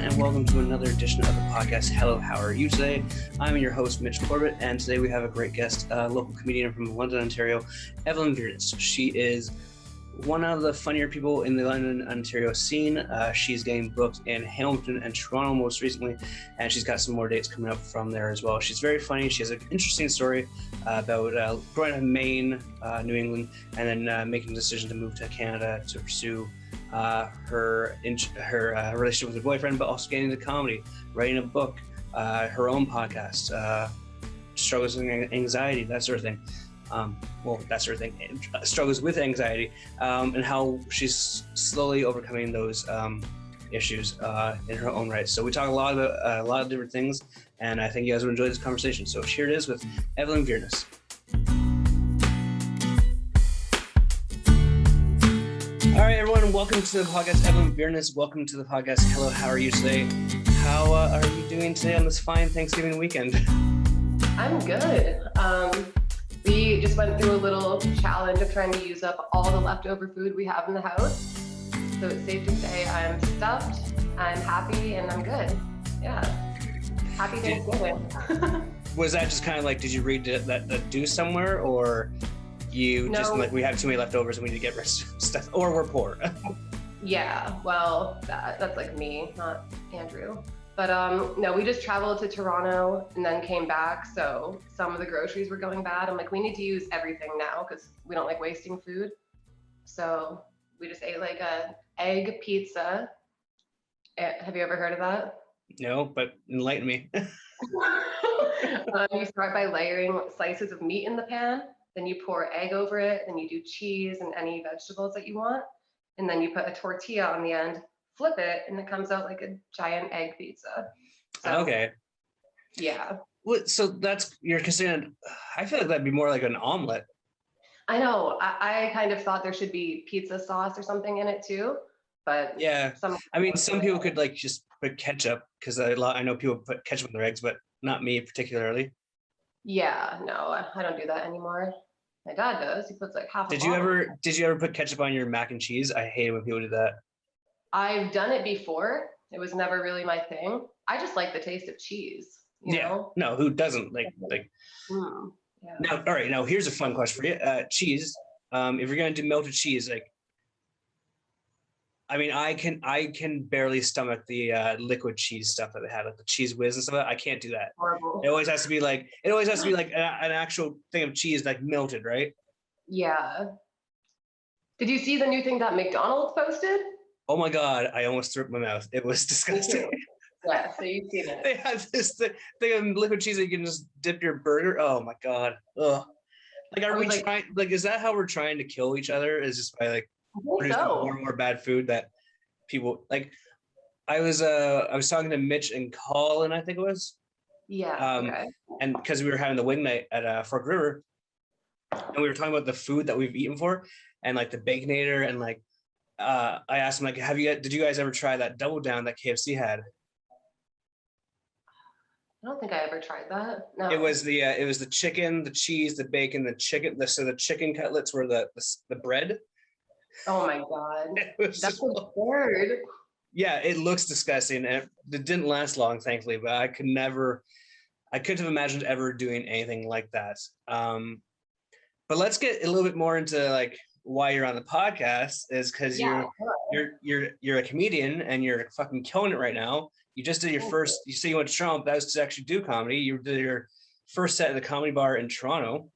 and welcome to another edition of the podcast. Hello, how are you today? I'm your host, Mitch Corbett, and today we have a great guest, a local comedian from London, Ontario, Evelyn Viernes. She is one of the funnier people in the London, Ontario scene. She's getting booked in Hamilton and Toronto most recently, and she's got some more dates coming up from there as well. She's very funny. She has an interesting story about growing up in Maine, New England, and then making the decision to move to Canada to pursue her relationship with her boyfriend, but also getting into comedy, writing a book, her own podcast, struggles with anxiety, that sort of thing. Struggles with anxiety, and how she's slowly overcoming those issues in her own right. So we talk a lot about a lot of different things, and I think you guys will enjoy this conversation. So here it is with Evelyn Viernes. All right, everyone, welcome to the podcast. Evelyn Viernes, welcome to the podcast. Hello, how are you today? How are you doing today on this fine Thanksgiving weekend? I'm good. We just went through a little challenge of trying to use up all the leftover food we have in the house. So it's safe to say I'm stuffed, I'm happy, and I'm good. Yeah. Happy Thanksgiving. Was that just kind of like, did you read that do somewhere, or you just like, we have too many leftovers and we need to get rid of stuff, or we're poor? Yeah, well, that's like me, not Andrew. But no, we just traveled to Toronto and then came back. So some of the groceries were going bad. I'm like, we need to use everything now because we don't like wasting food. So we just ate like a egg pizza. Have you ever heard of that? No, but enlighten me. You start by layering slices of meat in the pan. Then you pour egg over it. Then you do cheese and any vegetables that you want. And then you put a tortilla on the end, flip it, and it comes out like a giant egg pizza. So, okay. Yeah. So that's, you're considering, I feel like that'd be more like an omelet. I know. I kind of thought there should be pizza sauce or something in it too, but yeah. Some people could like just put ketchup, because I know people put ketchup in their eggs, but not me particularly. Yeah, no, I don't do that anymore. My dad does. He puts like half. Did you ever put ketchup on your mac and cheese? I hate when people do that. I've done it before. It was never really my thing. I just like the taste of cheese. You know? No, who doesn't like? Yeah. Now, all right. Now, here's a fun question for you. Cheese. If you're gonna do melted cheese, like, I mean, I can barely stomach the liquid cheese stuff that they have, like the cheese whiz and stuff. I can't do that. Horrible. It always has to be like an actual thing of cheese, like melted, right? Yeah. Did you see the new thing that McDonald's posted? Oh my God, I almost threw up in my mouth. It was disgusting. Yeah, so you've seen it. They have this thing of liquid cheese that you can just dip your burger. Oh my God. Ugh. Like, are we trying, like, is that how we're trying to kill each other? Is just by like producing more and more bad food that people like? I was talking to Mitch and Colin, I think it was. Yeah. Okay. And because we were having the wing night at Fork River, and we were talking about the food that we've eaten for, and like the Baconator, and like, I asked him, like, did you guys ever try that double down that KFC had? I don't think I ever tried that. No. It was the chicken, the cheese, the bacon, the chicken. So the chicken cutlets were the bread. Oh my God. That's weird. Yeah, it looks disgusting, and it didn't last long, thankfully. But I couldn't have imagined ever doing anything like that. But let's get a little bit more into like why you're on the podcast, is because you're a comedian and you're fucking killing it right now. You just did your first, you say you went to Toronto, that was to actually do comedy. You did your first set at the Comedy Bar in Toronto.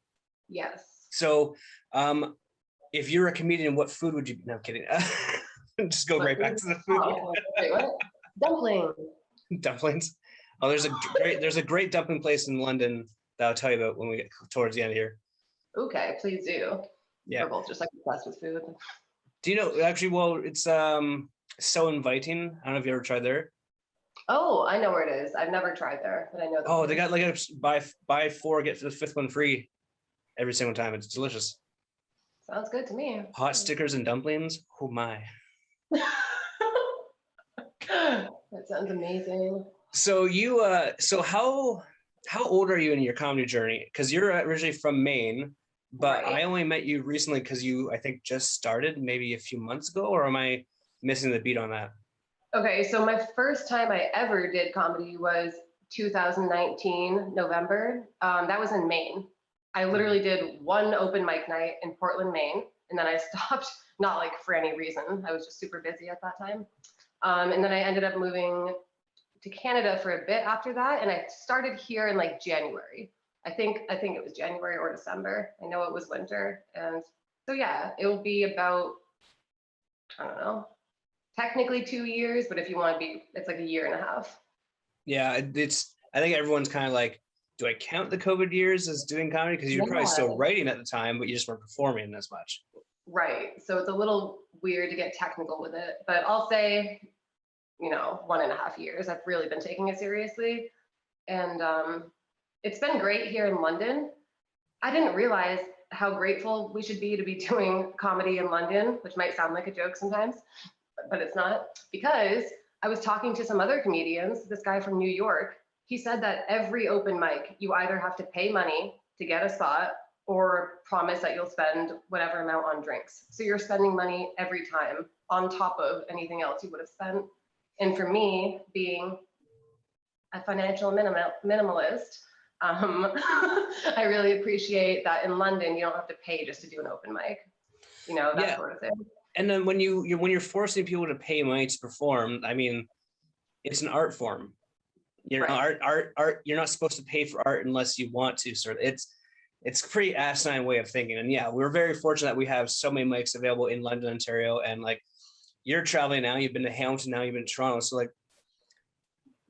Yes. So if you're a comedian, what food would you, no, I'm kidding. Just go right back to the food. Oh, wait, what? Dumplings. Dumplings. Oh, there's a great dumpling place in London that I'll tell you about when we get towards the end here. Okay, please do. Yeah. We're both just like obsessed with food. Do you know, actually, well, it's So Inviting. I don't know if you ever tried there. Oh, I know where it is. I've never tried there, but I know. Oh, they got like a buy four, get the fifth one free every single time. It's delicious. Sounds good to me. Hot stickers and dumplings. Oh my. That sounds amazing. So you, so how old are you in your comedy journey? Because you're originally from Maine, but right. I only met you recently because you, I think, just started maybe a few months ago, or am I missing the beat on that? Okay, so my first time I ever did comedy was 2019 November. That was in Maine. I literally did one open mic night in Portland, Maine, and then I stopped, not like for any reason. I was just super busy at that time. And then I ended up moving to Canada for a bit after that, and I started here in like January. I think it was January or December. I know it was winter, and so yeah, it will be about, I don't know, technically 2 years, but if you want to be, it's like a year and a half. Yeah, I think everyone's kind of like, do I count the COVID years as doing comedy? Because you're probably Yeah. still writing at the time, but you just weren't performing as much. Right. So it's a little weird to get technical with it, but I'll say, 1.5 years. I've really been taking it seriously. And it's been great here in London. I didn't realize how grateful we should be to be doing comedy in London, which might sound like a joke sometimes, but it's not, because I was talking to some other comedians, this guy from New York. He said that every open mic, you either have to pay money to get a spot or promise that you'll spend whatever amount on drinks. So you're spending money every time on top of anything else you would have spent. And for me, being a financial minimalist, I really appreciate that in London, you don't have to pay just to do an open mic, that sort of thing. And then when you're forcing people to pay money to perform, I mean, it's an art form. Right. Art. You're not supposed to pay for art unless you want to. So it's a pretty asinine way of thinking. And yeah, we're very fortunate that we have so many mics available in London, Ontario, and like you're traveling now. You've been to Hamilton, now you've been to Toronto. So like,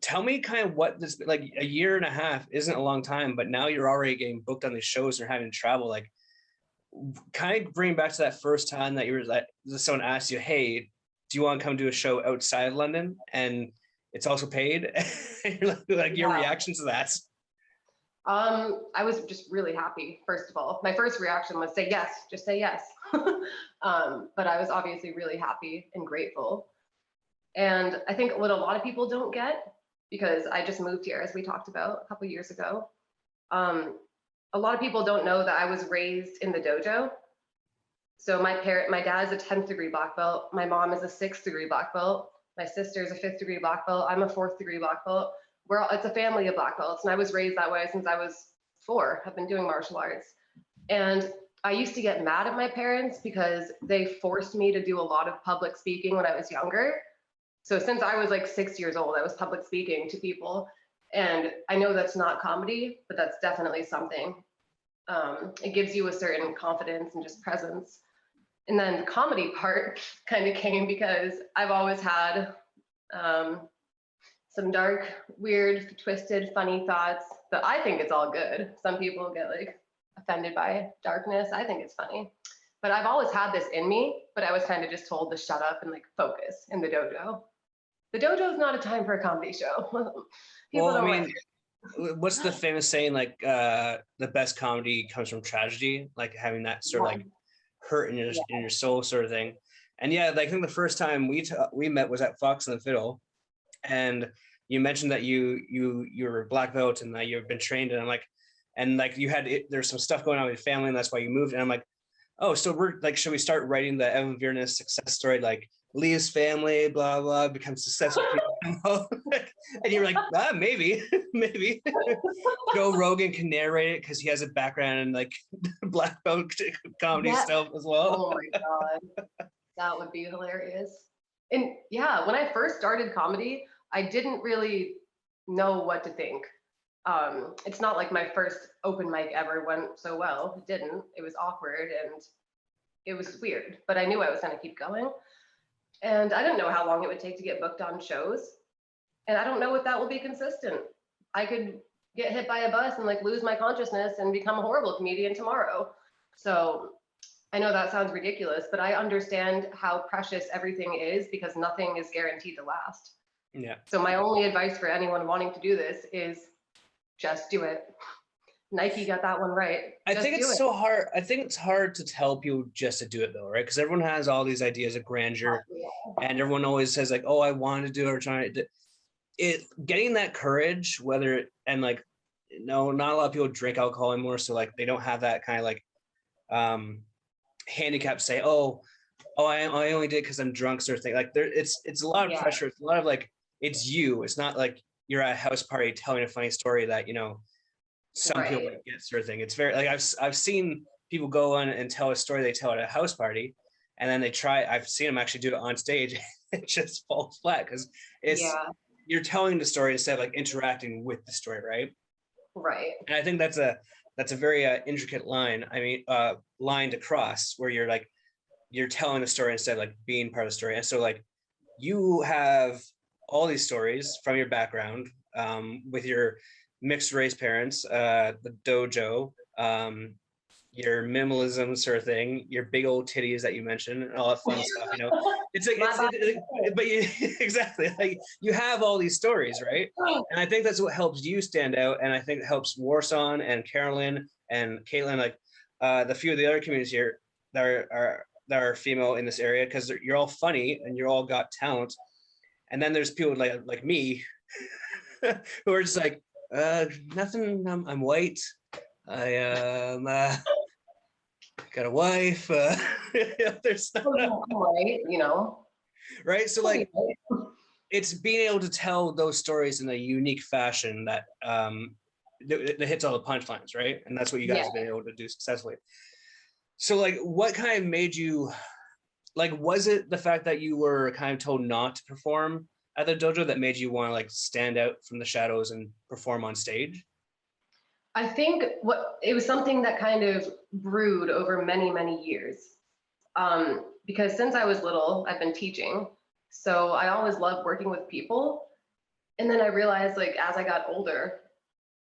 tell me kind of what this, like a year and a half isn't a long time, but now you're already getting booked on these shows and having to travel. Like, kind of bring back to that first time that someone asked you, hey, do you want to come do a show outside of London and it's also paid? You're like your reaction to that? I was just really happy. First of all, my first reaction was say yes, just say yes. But I was obviously really happy and grateful. And I think what a lot of people don't get, because I just moved here, as we talked about a couple of years ago, a lot of people don't know that I was raised in the dojo. So my dad's a 10th degree black belt. My mom is a 6th degree black belt. My sister's a 5th degree black belt. I'm a 4th degree black belt. It's a family of black belts, and I was raised that way since I was 4. I've been doing martial arts. And I used to get mad at my parents because they forced me to do a lot of public speaking when I was younger. So since I was like 6 years old, I was public speaking to people. And I know that's not comedy, but that's definitely something. It gives you a certain confidence and just presence. And then the comedy part kind of came because I've always had some dark, weird, twisted, funny thoughts, but I think it's all good. Some people get like offended by darkness. I think it's funny. But I've always had this in me, but I was kind of just told to shut up and like focus in the dojo. The dojo is not a time for a comedy show. Well, I mean, what's the famous saying, like the best comedy comes from tragedy, like having that sort of like hurt in your soul sort of thing. And yeah, I think the first time we met was at Fox and the Fiddle, and you mentioned that you're a black belt and that you've been trained, and I'm like, and like there's some stuff going on with your family and that's why you moved, and I'm like, oh, so we're like, should we start writing the Evelyn Viernes success story, like leaves family, blah blah, becomes successful people. And you're like, maybe Joe Rogan can narrate it because he has a background in like black belt comedy stuff as well. Oh my god, that would be hilarious. And yeah, when I first started comedy, I didn't really know what to think. It's not like my first open mic ever went so well. It didn't. It was awkward and it was weird, but I knew I was going to keep going. And I didn't know how long it would take to get booked on shows. And I don't know if that will be consistent. I could get hit by a bus and like lose my consciousness and become a horrible comedian tomorrow. So I know that sounds ridiculous, but I understand how precious everything is because nothing is guaranteed to last. Yeah. So my only advice for anyone wanting to do this is just do it. Nike got that one right. I think it's so hard. I think it's hard to tell people just to do it though, right? Because everyone has all these ideas of grandeur, and everyone always says like, "Oh, I want to do it," or trying to. Getting that courage, not a lot of people drink alcohol anymore, so like they don't have that kind of like handicap. Say, "Oh, oh, I only did because I'm drunk sort of thing. Like it's a lot of Yeah, pressure. It's a lot of like, it's you. It's not like you're at a house party telling a funny story that, some people right. might get sort of thing. It's very like I've seen people go on and tell a story they tell at a house party, and then I've seen them actually do it on stage. It just falls flat because it's Yeah, you're telling the story instead of like interacting with the story, right? right. And I think that's a very intricate line. I mean, line to cross where you're telling the story instead of like being part of the story. And so like you have all these stories from your background, with your mixed race parents, the dojo, your minimalism sort of thing, your big old titties that you mentioned, and all that fun stuff. It's like My but you exactly, like you have all these stories, right? body. And I think that's what helps you stand out, and I think it helps Warsaw and Carolyn and Caitlin, like the few of the other communities here that are female in this area, because you're all funny and you're all got talent. And then there's people like me who are just like, nothing. I'm white. I got a wife. There's Right, right. So like, it's being able to tell those stories in a unique fashion that hits all the punchlines, right? And that's what you guys yeah. have been able to do successfully. So like, what kind of made you like? Was it the fact that you were kind of told not to perform at the dojo that made you want to like stand out from the shadows and perform on stage? I think it was something that kind of brewed over many, many years. Because since I was little, I've been teaching. So I always loved working with people. And then I realized, like, as I got older,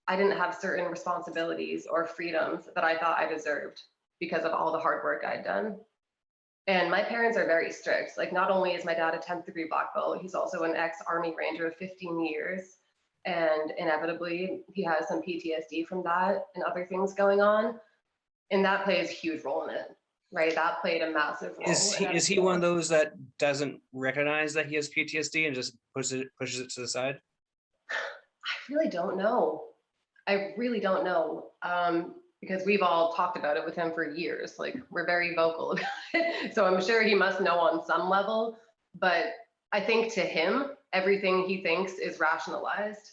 I didn't have certain responsibilities or freedoms that I thought I deserved because of all the hard work I'd done. And my parents are very strict. Like, not only is my dad a 10th degree black belt, he's also an ex-Army Ranger of 15 years. And inevitably, he has some PTSD from that and other things going on. And that plays a huge role in it, right? That played a massive Is role in he everything. one of those that doesn't recognize that he has PTSD and just pushes it to the side? I really don't know. I really don't know. Because we've all talked about it with him for years. Like, we're very vocal about it. So I'm sure he must know on some level. But I think to him, everything he thinks is rationalized.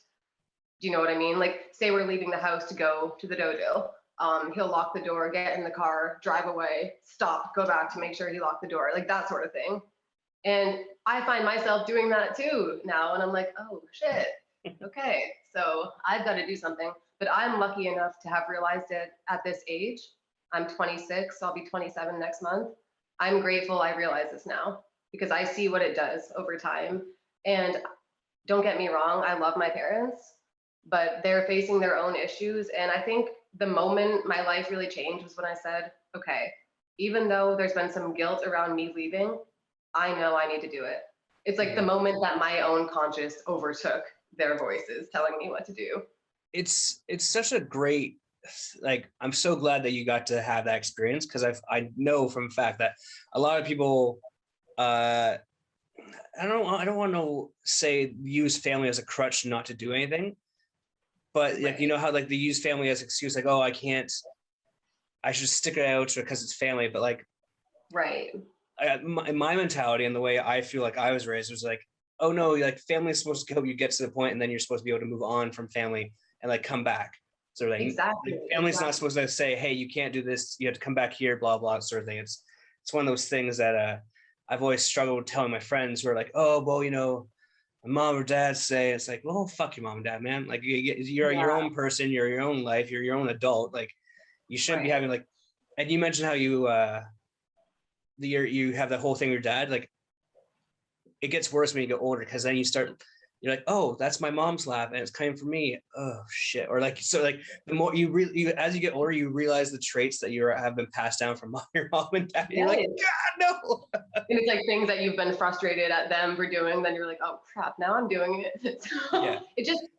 Do you know what I mean? Like, say we're leaving the house to go to the dojo. He'll lock the door, get in the car, drive away, stop, go back to make sure he locked the door, like that sort of thing. And I find myself doing that too now. And I'm like, oh shit. Okay. So I've got to do something. But I'm lucky enough to have realized it at this age. I'm 26. I'll be 27 next month. I'm grateful I realize this now because I see what it does over time. And don't get me wrong, I love my parents, but they're facing their own issues. And I think the moment my life really changed was when I said, okay, even though there's been some guilt around me leaving, I know I need to do it. It's like the moment that my own conscience overtook their voices telling me what to do. It's such a great, like, I'm so glad that you got to have that experience, because I know from fact that a lot of people I don't want to say use family as a crutch not to do anything, but like, Right. how like they use family as excuse, like, oh, I should stick it out because it's family. But like, Right. my mentality and the way I feel like I was raised was like, oh no, like family is supposed to help you get to the point, and then you're supposed to be able to move on from family and like come back. So Exactly. like family's not Exactly. supposed to say, hey, you can't do this, you have to come back here, blah blah sort of thing. It's one of those things that I've always struggled telling my friends who are like, oh well, my mom or dad say. It's like, well, fuck your mom and dad, man. Like you're your Yeah. own person, you're your own life, you're your own adult. Like you shouldn't be Right. having like, and you mentioned how you have that whole thing with your dad. Like it gets worse when you get older, because then you're like, oh, that's my mom's laugh and it's coming from me. Oh shit. Or like, so like the more as you get older, you realize the traits that have been passed down from your mom and dad. And you're like, Right. God, no. And it's like things that you've been frustrated at them for doing, then you're like, oh crap, now I'm doing it. So Yeah.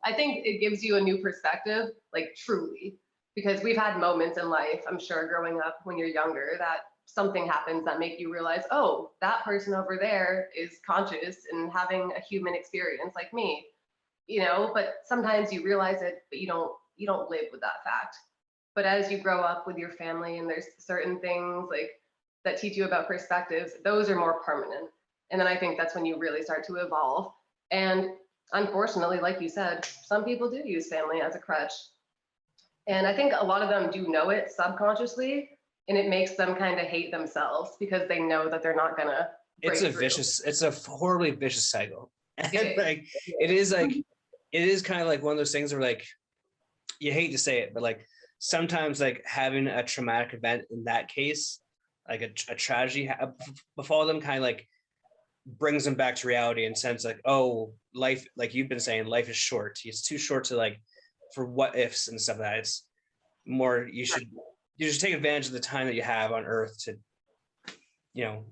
I think it gives you a new perspective, like truly, because we've had moments in life, I'm sure growing up when you're younger, that something happens that make you realize, oh, that person over there is conscious and having a human experience like me, but sometimes you realize it, but you don't live with that fact. But as you grow up with your family and there's certain things like that teach you about perspectives, those are more permanent. And then I think that's when you really start to evolve. And unfortunately, like you said, some people do use family as a crutch. And I think a lot of them do know it subconsciously, and it makes them kind of hate themselves because they know that they're not gonna break through. It's a horribly vicious cycle. And It it is kind of like one of those things where like, you hate to say it, but like sometimes like having a traumatic event in that case, like a tragedy befall them, kind of like brings them back to reality in sense like, oh, life, like you've been saying, life is short. It's too short to like, for what ifs and stuff like that. It's more, you should take advantage of the time that you have on earth to,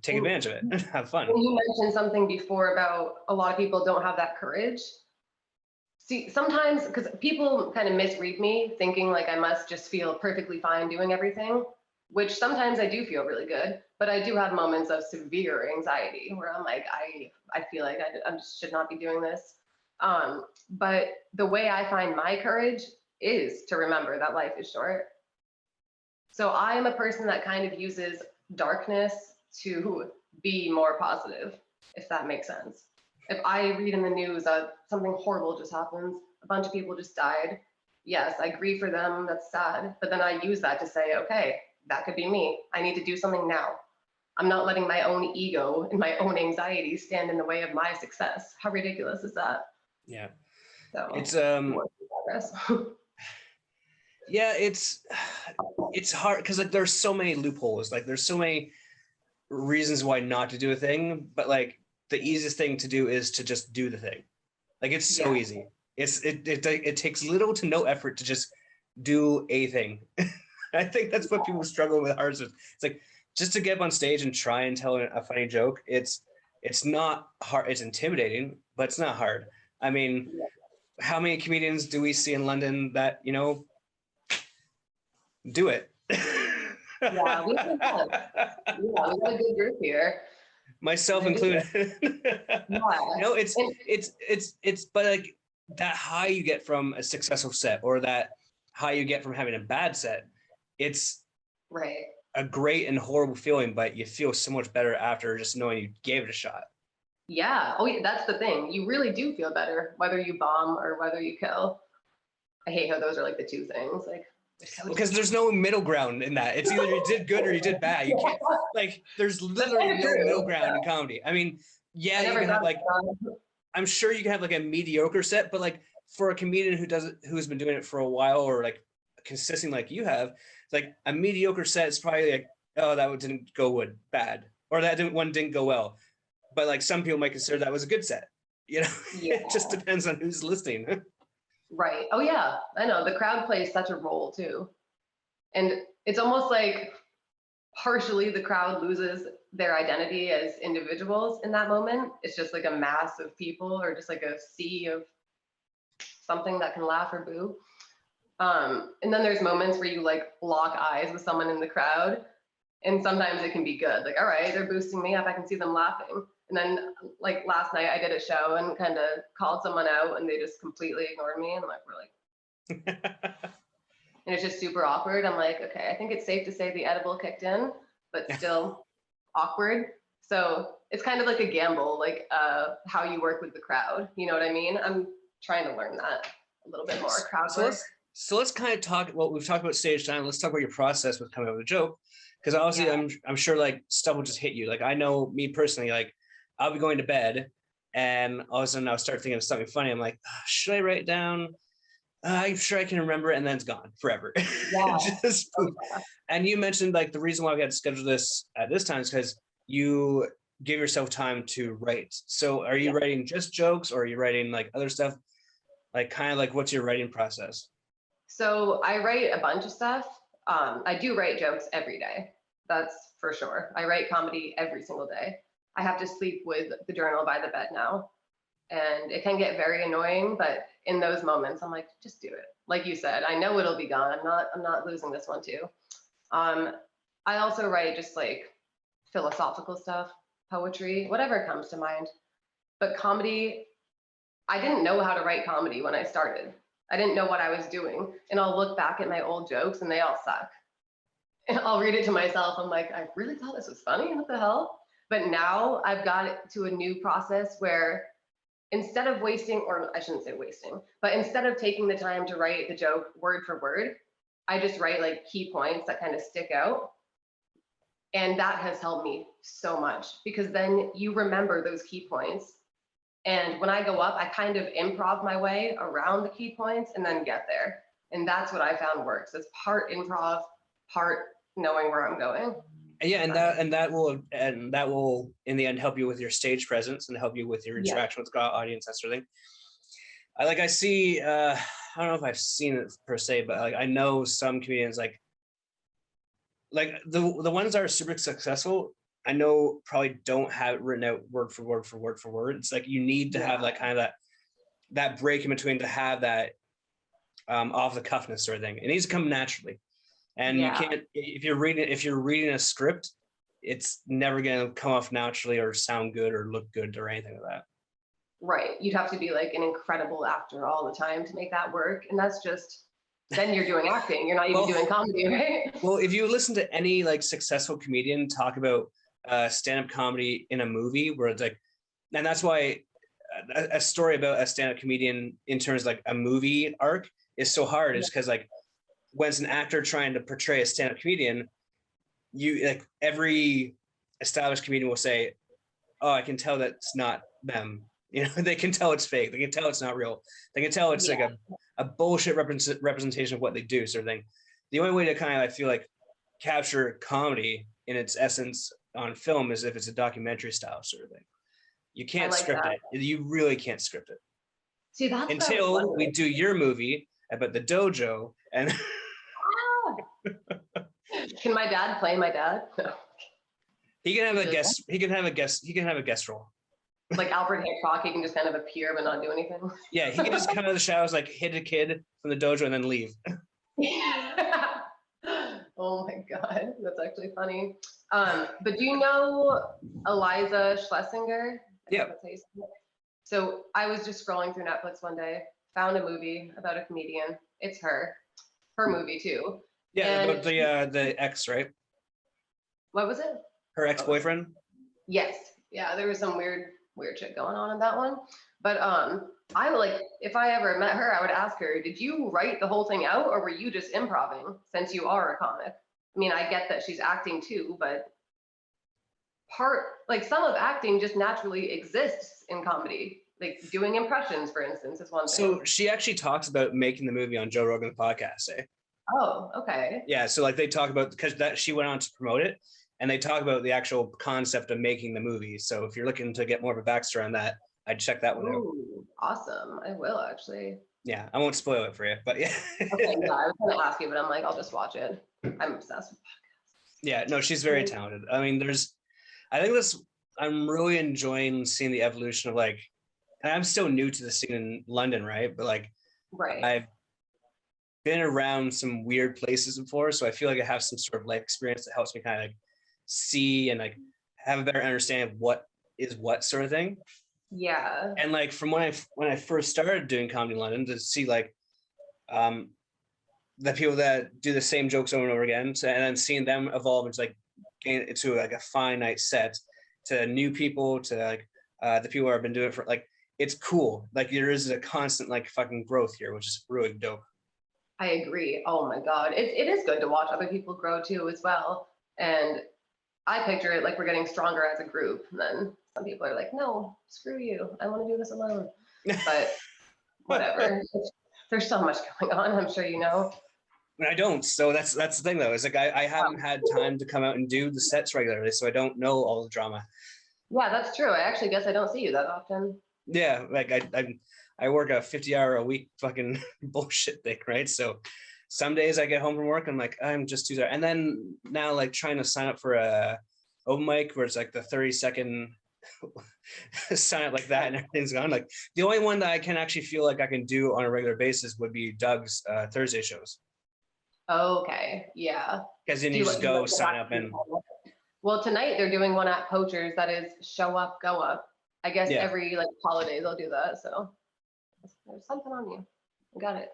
take advantage of it and have fun. You mentioned something before about a lot of people don't have that courage. See, sometimes, because people kind of misread me thinking like I must just feel perfectly fine doing everything, which sometimes I do feel really good, but I do have moments of severe anxiety where I'm like, I feel like I just should not be doing this. But the way I find my courage is to remember that life is short. So I am a person that kind of uses darkness to be more positive, if that makes sense. If I read in the news that something horrible just happens, a bunch of people just died, yes, I grieve for them, that's sad, but then I use that to say, okay, that could be me. I need to do something now. I'm not letting my own ego and my own anxiety stand in the way of my success. How ridiculous is that? Yeah. So It's progress. yeah, it's hard because like there's so many loopholes, like there's so many reasons why not to do a thing, but like the easiest thing to do is to just do the thing. Like it's so easy. It takes little to no effort to just do a thing. I think that's what people struggle with hardest. It's like just to get up on stage and try and tell a funny joke. It's not hard. It's intimidating, but it's not hard. I mean, how many comedians do we see in London that do it? Yeah, we got a good group here. Myself included. Yeah. It's but like that high you get from a successful set or that high you get from having a bad set, it's right. A great and horrible feeling, but you feel so much better after just knowing you gave it a shot. Yeah. Oh, yeah, that's the thing. You really do feel better whether you bomb or whether you kill. I hate how those are like the two things. Like, because there's no middle ground in that. It's either you did good or you did bad. You can't like. There's literally no middle ground in comedy. I mean, yeah, you can have like. I'm sure you can have like a mediocre set, but like for a comedian who's been doing it for a while or like consistent like you have, like a mediocre set is probably like, oh, that one didn't go bad, or one didn't go well. But like some people might consider that was a good set. It just depends on who's listening. Right. Oh yeah, I know. The crowd plays such a role too. And it's almost like partially the crowd loses their identity as individuals in that moment. It's just like a mass of people or just like a sea of something that can laugh or boo. And then there's moments where you like lock eyes with someone in the crowd. And sometimes it can be good. Like, all right, they're boosting me up. I can see them laughing. And then like last night I did a show and kind of called someone out and they just completely ignored me. And like, we're like, and it's just super awkward. I'm like, okay, I think it's safe to say the edible kicked in, but still awkward. So it's kind of like a gamble, like how you work with the crowd. You know what I mean? I'm trying to learn that a little bit more. Crowd work. So let's kind of talk. Well, we've talked about stage time. Let's talk about your process with coming up with a joke, because obviously I'm sure like stuff will just hit you. Like I know me personally, like I'll be going to bed, and all of a sudden I'll start thinking of something funny. I'm like, should I write it down? I'm sure I can remember it, and then it's gone forever. Yeah. And you mentioned like the reason why we had to schedule this at this time is because you give yourself time to write. So are you writing just jokes, or are you writing like other stuff? Like kind of like what's your writing process? So I write a bunch of stuff. I do write jokes every day. That's for sure. I write comedy every single day. I have to sleep with the journal by the bed now. And it can get very annoying, but in those moments, I'm like, just do it. Like you said, I know it'll be gone. I'm not losing this one too. I also write just like philosophical stuff, poetry, whatever comes to mind. But comedy, I didn't know how to write comedy when I started. I didn't know what I was doing. And I'll look back at my old jokes and they all suck. and I'll read it to myself. I'm like, I really thought this was funny. What the hell? But now I've got it to a new process where instead of wasting, or I shouldn't say wasting, but instead of taking the time to write the joke word for word, I just write like key points that kind of stick out. And that has helped me so much because then you remember those key points. And when I go up, I kind of improv my way around the key points and then get there. And that's what I found works. It's part improv, part knowing where I'm going. Yeah, and that will in the end help you with your stage presence and help you with your interaction with the audience, that sort of thing. I see. I don't know if I've seen it per se, but like I know some comedians like the ones that are super successful. I know probably don't have it written out word for word for word for word. It's like you need to have like kind of that break in between to have that off the cuffness sort of thing. It needs to come naturally. And you can't, if you're reading a script, it's never going to come off naturally or sound good or look good or anything like that. Right. You'd have to be like an incredible actor all the time to make that work. And that's just, then you're doing acting. You're not even doing comedy, right? Well, if you listen to any like successful comedian talk about stand-up comedy in a movie where it's like, and that's why a story about a stand-up comedian in terms of like a movie arc is so hard is because like, when it's an actor trying to portray a stand-up comedian, you like every established comedian will say, "Oh, I can tell that's not them." You know, they can tell it's fake. They can tell it's not real. They can tell it's like a bullshit representation of what they do, sort of thing. The only way to kind of I feel like capture comedy in its essence on film is if it's a documentary style sort of thing. You can't script it. You really can't script it. See, that's until we do your movie about the dojo and. Can my dad play my dad? No. He can have a guest. He can have a guest. He can have a guest role. Like Alfred Hitchcock, he can just kind of appear but not do anything. Yeah, he can just come out of the shadows, like hit a kid from the dojo and then leave. Oh my god, that's actually funny. But do you know Eliza Schlesinger? Yeah. So I was just scrolling through Netflix one day, found a movie about a comedian. It's her movie too. Yeah, and about the ex, right? What was it? Her ex-boyfriend? Yes. Yeah, there was some weird shit going on in that one. But I like, if I ever met her, I would ask her, did you write the whole thing out or were you just improvising since you are a comic? I mean, I get that she's acting too, but some of acting just naturally exists in comedy. Like doing impressions, for instance, is one thing. So she actually talks about making the movie on Joe Rogan's podcast, eh? Oh, okay. Yeah, so like they talk about, because that she went on to promote it, and they talk about the actual concept of making the movie. So if you're looking to get more of a backstory on that, I'd check that one out. Awesome. I will actually. Yeah, I won't spoil it for you, but yeah. Okay, yeah, I was going to ask you, but I'm like, I'll just watch it. I'm obsessed with podcasts. Yeah, no, she's very talented. I mean, I'm really enjoying seeing the evolution of like, and I'm still new to the scene in London, right? But like, I've been around some weird places before, so I feel like I have some sort of life experience that helps me kind of like see and like have a better understanding of what is what sort of thing. Yeah. And like from when I first started doing comedy in London, to see like the people that do the same jokes over and over again, and then seeing them evolve into like into like a finite set, to new people, to like the people who have been doing it for like, it's cool. Like there is a constant like fucking growth here, which is really dope. I agree. Oh my God. It is good to watch other people grow too as well. And I picture it like we're getting stronger as a group. And then some people are like, no, screw you. I want to do this alone. But whatever. There's so much going on, I'm sure you know. I don't. So that's the thing though. Is like I haven't had time to come out and do the sets regularly, so I don't know all the drama. Yeah, that's true. I actually guess I don't see you that often. Yeah, like I work a 50-hour-a-week fucking bullshit thing, right? So some days I get home from work, I'm like, I'm just too tired. And then now like trying to sign up for a open mic where it's like the 30-second sign up like that and everything's gone. Like the only one that I can actually feel like I can do on a regular basis would be Doug's Thursday shows. Okay, yeah. Because then you just go sign up and. Well, tonight they're doing one at Poachers that is show up, go up. I guess every like holiday they'll do that. So there's something on you. I got it.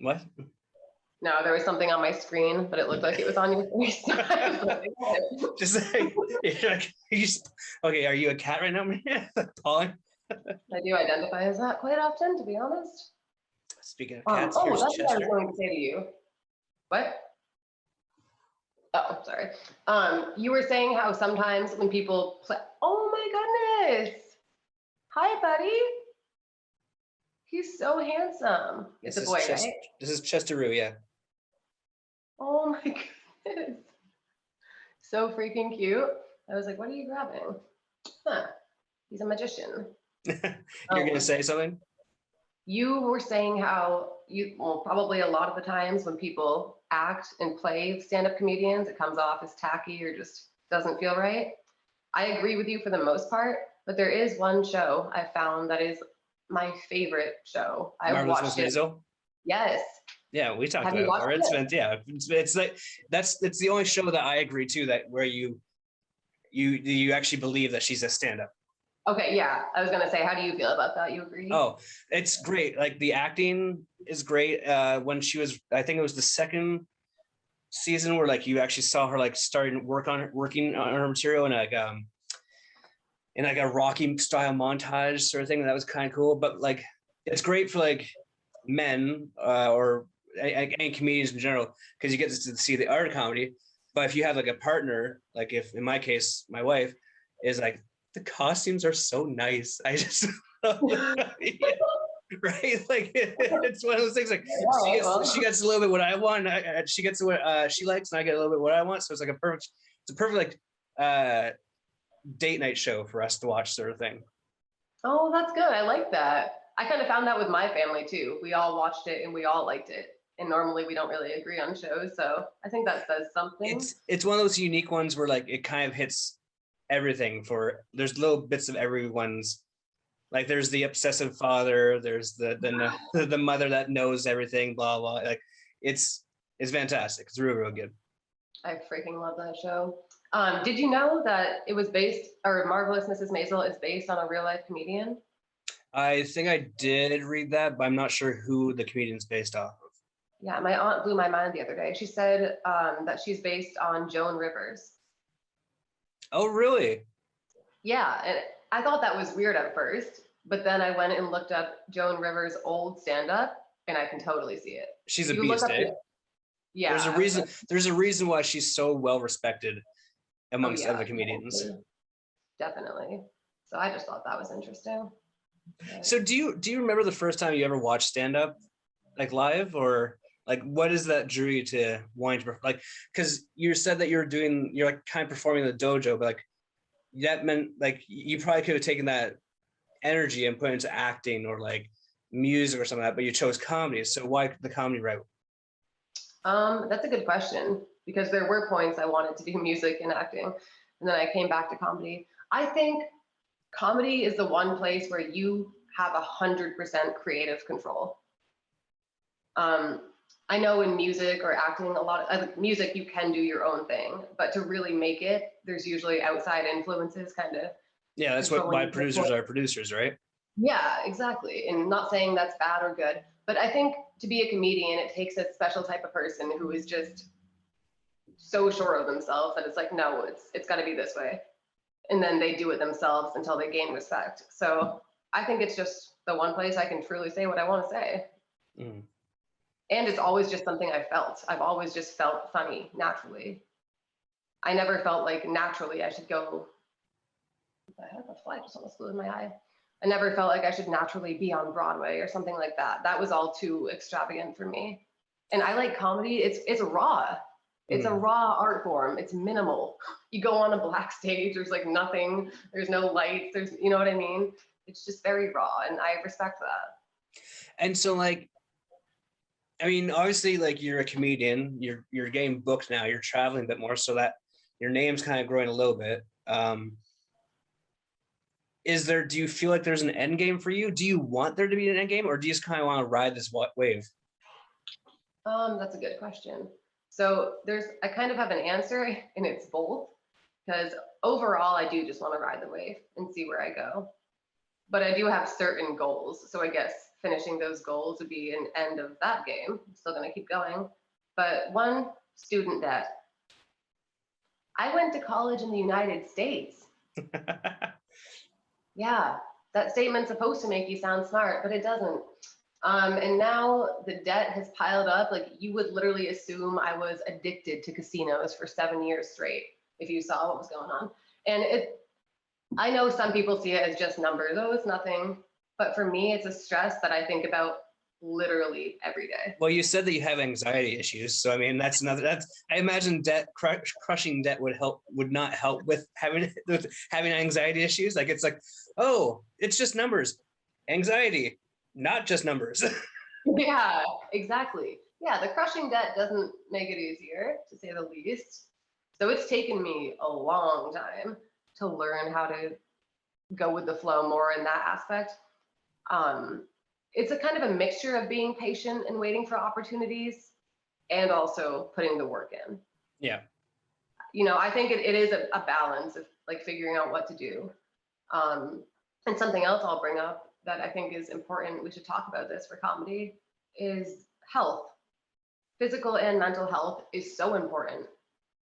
What? No, there was something on my screen, but it looked like it was on your face. Just like, you're like okay, are you a cat right now, man? Pawing? I do identify as that quite often, to be honest. Speaking of cats, Oh, here's that's what I was Chester. going to say to you. What? Oh, sorry. You were saying how sometimes when people play, oh my goodness. Hi, buddy. He's so handsome. It's a boy, right? This is Chesteroo, yeah. Oh my goodness. So freaking cute. I was like, what are you grabbing? Huh. He's a magician. You're gonna say something? You were saying how well, probably a lot of the times when people act and play stand-up comedians, it comes off as tacky or just doesn't feel right. I agree with you for the most part, but there is one show I found that is my favorite show. I've Marvelous watched Miss it. Maisel? Yes. Yeah, we talked Have about you it watched before. it? It's like it's the only show that I agree to that where you actually believe that she's a stand-up. Okay, yeah. I was gonna say, how do you feel about that? You agree? Oh, it's great. Like the acting is great. When she was, I think it was the second season where like you actually saw her like starting working on her material in like a Rocky style montage sort of thing. That was kind of cool. But like it's great for like men or any comedians in general because you get to see the art of comedy. But if you have like a partner, like if in my case my wife is like the costumes are so nice. I just yeah, right? Like it's one of those things. Like she gets a little bit what I want. And she gets what she likes, and I get a little bit what I want. So it's like it's a perfect like date night show for us to watch, sort of thing. Oh, that's good. I like that. I kind of found that with my family too. We all watched it and we all liked it. And normally we don't really agree on shows, so I think that says something. It's one of those unique ones where like it kind of hits everything. There's little bits of everyone's. Like there's the obsessive father, there's the mother that knows everything, blah blah. Like it's fantastic. It's real good. I freaking love that show. Did you know that it was based, or Marvelous Mrs. Maisel is based on a real life comedian? I think I did read that, but I'm not sure who the comedian's based off of. Yeah, my aunt blew my mind the other day. She said that she's based on Joan Rivers. Oh, really? Yeah, and I thought that was weird at first, but then I went and looked up Joan Rivers' old stand-up, and I can totally see it. She's a beast, eh? Yeah. There's a reason. There's a reason why she's so well respected amongst other comedians. Definitely. So I just thought that was interesting. So do you remember the first time you ever watched stand-up, like live, or like what is that drew you to wanting to like? Because you said that you're like kind of performing in the dojo, but like that meant like you probably could have taken that energy and put it into acting or like music or something like that, but you chose comedy. So why the comedy route? That's a good question because there were points I wanted to do music and acting, and then I came back to comedy. I think comedy is the one place where you have 100% creative control. I know in music or acting, a lot of music, you can do your own thing, but to really make it, there's usually outside influences kind of. Yeah, that's why producers are producers, right? Yeah, exactly. And not saying that's bad or good, but I think to be a comedian, it takes a special type of person who is just so sure of themselves that it's like, no, it's got to be this way. And then they do it themselves until they gain respect. So I think it's just the one place I can truly say what I want to say. Mm. And it's always just something I felt. I've always just felt funny naturally. I never felt like naturally I should go. I had a fly just almost flew in my eye. I never felt like I should naturally be on Broadway or something like that. That was all too extravagant for me. And I like comedy. It's raw. It's a raw art form. It's minimal. You go on a black stage, there's like nothing, there's no lights, you know what I mean? It's just very raw, and I respect that. And so like, I mean, obviously like you're a comedian, you're getting booked now, you're traveling a bit more, so that your name's kind of growing a little bit. Do you feel like there's an end game for you? Do you want there to be an end game, or do you just kind of want to ride this wave? That's a good question. So I kind of have an answer, and it's both, because overall I do just want to ride the wave and see where I go. But I do have certain goals. So I guess finishing those goals would be an end of that game. I'm still going to keep going. But one, student debt. I went to college in the United States. Yeah, that statement's supposed to make you sound smart, but it doesn't. And now the debt has piled up. Like, you would literally assume I was addicted to casinos for 7 years straight if you saw what was going on. And I know some people see it as just numbers. Oh, it's nothing. But for me, it's a stress that I think about literally every day. Well, you said that you have anxiety issues, so I mean I imagine crushing debt would not help with having anxiety issues. Like, it's like, oh, it's just numbers. Anxiety, not just numbers. Yeah, exactly. Yeah, the crushing debt doesn't make it easier, to say the least. So it's taken me a long time to learn how to go with the flow more in that aspect. It's a kind of a mixture of being patient and waiting for opportunities and also putting the work in. Yeah. I think it is a balance of like figuring out what to do. And something else I'll bring up that I think is important, we should talk about this for comedy, is health. Physical and mental health is so important,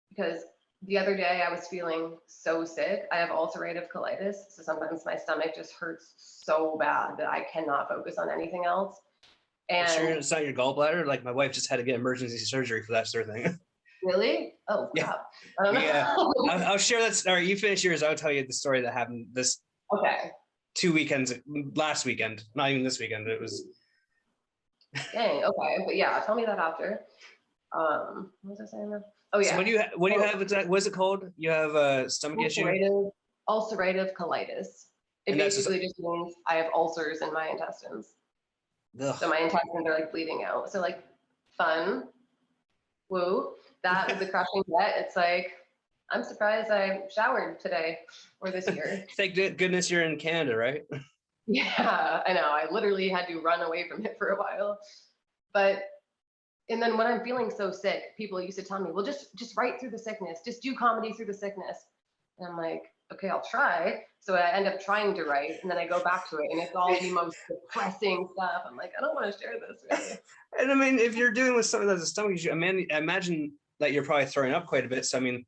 because the other day I was feeling so sick. I have ulcerative colitis, so sometimes my stomach just hurts so bad that I cannot focus on anything else. And sure it's not your gallbladder? Like, my wife just had to get emergency surgery for that sort of thing. Really? Oh, crap. I don't know. Yeah. I'll share that. All right, you finish yours. I'll tell you the story that happened this Okay. last weekend, not even this weekend. It was. Dang, okay. But yeah, tell me that after. What was I saying now? Oh yeah. So what do you have exactly? What's it called? You have a stomach issue? Ulcerative colitis. It basically just means I have ulcers in my intestines. Ugh. So my intestines are like bleeding out. So like, fun, woo. That was the crushing debt. It's like, I'm surprised I showered today or this year. Thank goodness you're in Canada, right? Yeah, I know. I literally had to run away from it for a while. And then when I'm feeling so sick, people used to tell me, well, just write through the sickness, just do comedy through the sickness. And I'm like, okay, I'll try. So I end up trying to write, and then I go back to it, and it's all the most depressing stuff. I'm like, I don't want to share this, really. And I mean, if you're dealing with something that's a stomach issue, I mean, imagine that you're probably throwing up quite a bit. So I mean,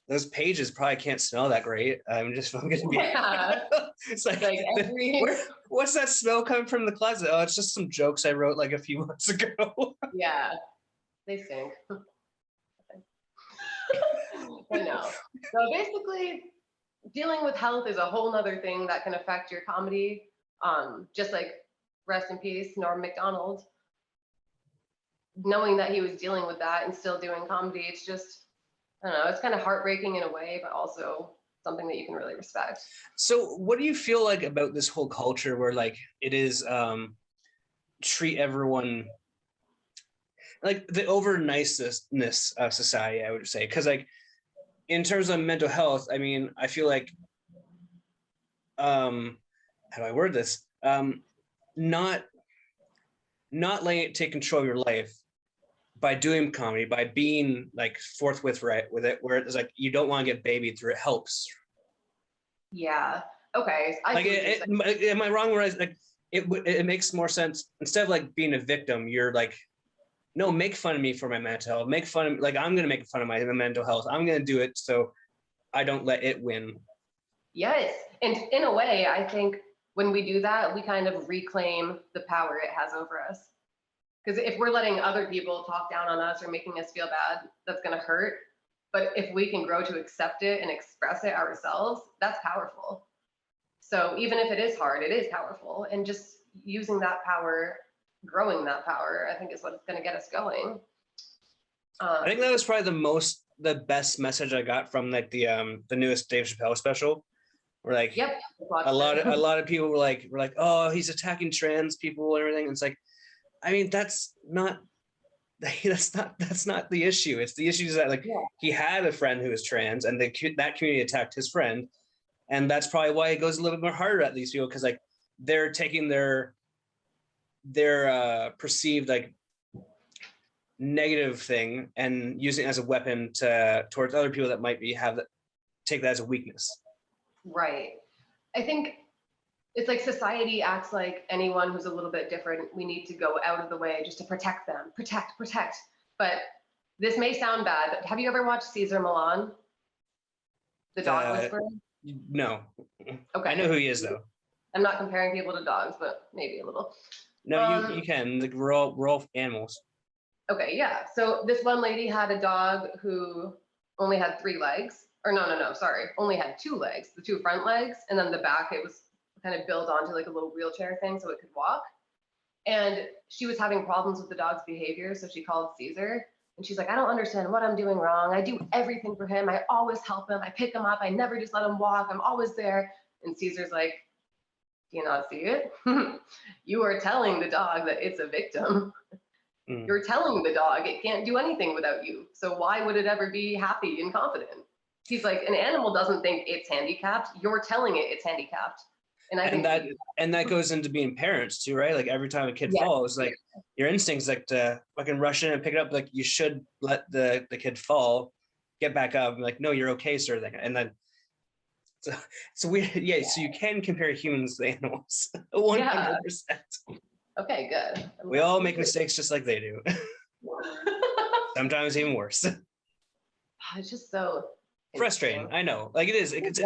those pages probably can't smell that great. I'm going to be. Yeah. It's like what's that smell coming from the closet? Oh, it's just some jokes I wrote like a few months ago. Yeah, they stink. I know. So basically, dealing with health is a whole nother thing that can affect your comedy. Just like, rest in peace, Norm Macdonald. Knowing that he was dealing with that and still doing comedy, it's just, I don't know, it's kind of heartbreaking in a way, but also something that you can really respect. So what do you feel like about this whole culture where like it is treat everyone like the over niceness of society, I would say? Because like in terms of mental health, I mean, I feel like how do I word this? Not letting it take control of your life by doing comedy, by being like forthwith right with it, where it's like you don't want to get babied through it helps. Yeah. Okay. Am I wrong? Where like it makes more sense instead of like being a victim. You're like, no, make fun of me for my mental health. Make fun of like I'm gonna make fun of my mental health. I'm gonna do it so I don't let it win. Yes, and in a way, I think when we do that, we kind of reclaim the power it has over us. Because if we're letting other people talk down on us or making us feel bad, that's going to hurt. But if we can grow to accept it and express it ourselves, that's powerful. So even if it is hard, it is powerful. And just using that power, growing that power, I think is what's going to get us going. I think that was probably the best message I got from like the newest Dave Chappelle special. Where like, yep, a lot of people were like, oh, he's attacking trans people and everything. And it's like, I mean, that's not the issue. It's the issue is that like he had a friend who was trans, and that community attacked his friend, and that's probably why it goes a little bit more harder at these people, because like they're taking their perceived like negative thing and using it as a weapon towards other people that might take that as a weakness. Right. I think it's like society acts like anyone who's a little bit different, we need to go out of the way just to protect them, protect. But This may sound bad, but have you ever watched Caesar Milan, the dog Uh, whisperer? no, I know Okay. who he is though. I'm not comparing people to dogs, but maybe a little. No, you can. Like we're all animals. Okay, yeah. So this one lady had a dog who only had 3 legs, or no, sorry, only had 2 legs, the 2 front legs, and then the back it was kind of built onto like a little wheelchair thing so it could walk. And she was having problems with the dog's behavior, so she called Caesar. And she's like, I don't understand what I'm doing wrong. I do everything for him. I always help him. I pick him up. I never just let him walk. I'm always there. And Caesar's like, do you not see it? You are telling the dog that it's a victim. Mm. You're telling the dog it can't do anything without you. So why would it ever be happy and confident? He's like, an animal doesn't think it's handicapped. You're telling it it's handicapped. And I think that goes into being parents too, right? Like every time a kid falls, like your instincts like to fucking rush in and pick it up. Like you should let the kid fall, get back up, and like, no, you're okay, sort of thing. And then so we so you can compare humans to animals 100%. Okay, good. We all make mistakes just like they do. Sometimes even worse. It's just so frustrating. I know, like it is. It's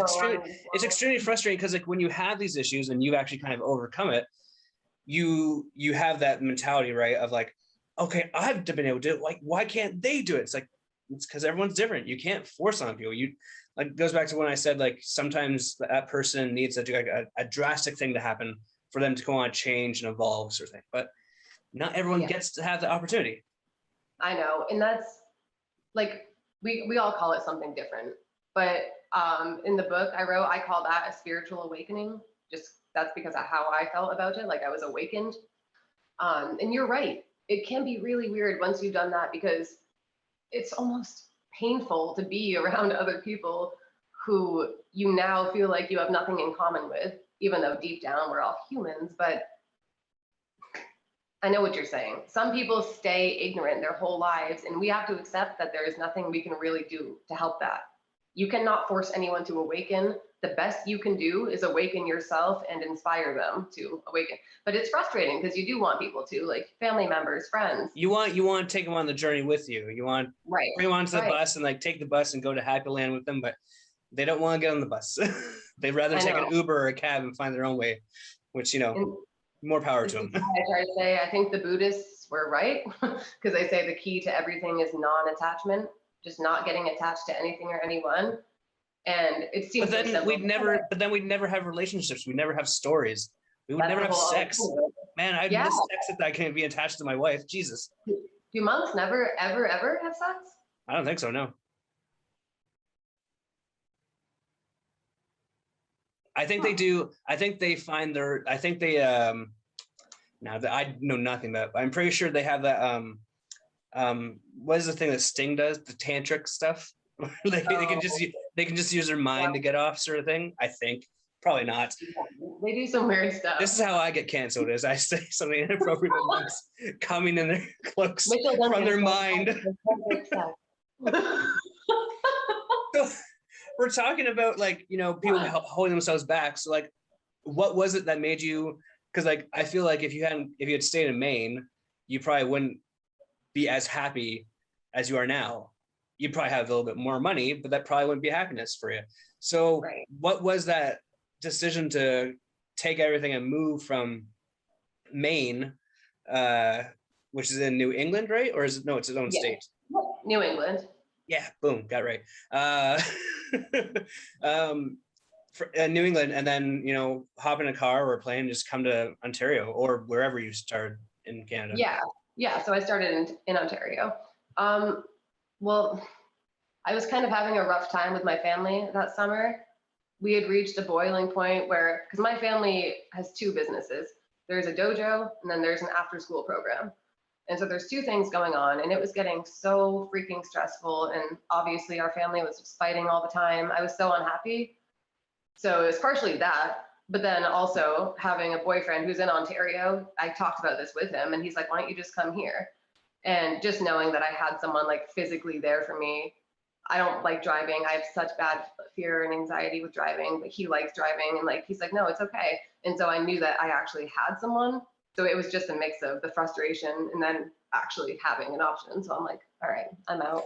extremely frustrating because like when you have these issues and you actually kind of overcome it, you have that mentality, right? Of like, okay, I've been able to do it. Like, why can't they do it? It's like it's because everyone's different. You can't force on people. You like it goes back to when I said like sometimes that person needs a drastic thing to happen for them to go on change and evolve, sort of thing. But not everyone gets to have the opportunity. I know, and that's like we all call it something different. But in the book I wrote, I call that a spiritual awakening. Just that's because of how I felt about it. Like I was awakened. And you're right. It can be really weird once you've done that because it's almost painful to be around other people who you now feel like you have nothing in common with, even though deep down we're all humans. But I know what you're saying. Some people stay ignorant their whole lives, and we have to accept that there is nothing we can really do to help that. You cannot force anyone to awaken. The best you can do is awaken yourself and inspire them to awaken. But it's frustrating because you do want people to, like family members, friends. You want to take them on the journey with you. You want bring them onto the bus and like take the bus and go to Happy Land with them, but they don't want to get on the bus. They'd rather take an Uber or a cab and find their own way, which, you know, more power to them. I try to say, I think the Buddhists were right because they say the key to everything is non-attachment, just not getting attached to anything or anyone. And it seems. But then we'd never have relationships. We'd never have stories. We would never have sex. Man, I'd miss sex if I can't be attached to my wife. Jesus. Do monks never, ever, ever have sex? I don't think so. No. I think they do. I think they find their. I think they. Now that I know nothing about, but I'm pretty sure they have that. What is the thing that Sting does? The tantric stuff. they can just use their mind to get off, sort of thing. I think probably not. They do some weird stuff. This is how I get canceled: is I say something inappropriate with monks coming in their cloaks from their mind. So, we're talking about like, you know, people holding themselves back. So like, what was it that made you? Because like, I feel like if you had stayed in Maine, you probably wouldn't be as happy as you are now. You'd probably have a little bit more money, but that probably wouldn't be happiness for you. So what was that decision to take everything and move from Maine, which is in New England, right? Or is it, no, it's its own state? New England. Yeah, boom, got it right. New England, and then, you know, hop in a car or a plane and just come to Ontario or wherever you started in Canada. Yeah. So I started in Ontario. Well, I was kind of having a rough time with my family that summer. We had reached a boiling point where, because my family has 2 businesses. There's a dojo and then there's an after-school program. And so there's 2 things going on, and it was getting so freaking stressful. And obviously our family was just fighting all the time. I was so unhappy. So it was partially that, but then also having a boyfriend who's in Ontario. I talked about this with him and he's like, why don't you just come here? And just knowing that I had someone like physically there for me. I don't like driving. I have such bad fear and anxiety with driving, but he likes driving. And like, he's like, no, it's okay. And so I knew that I actually had someone So it was just a mix of the frustration and then actually having an option. So I'm like, all right, I'm out.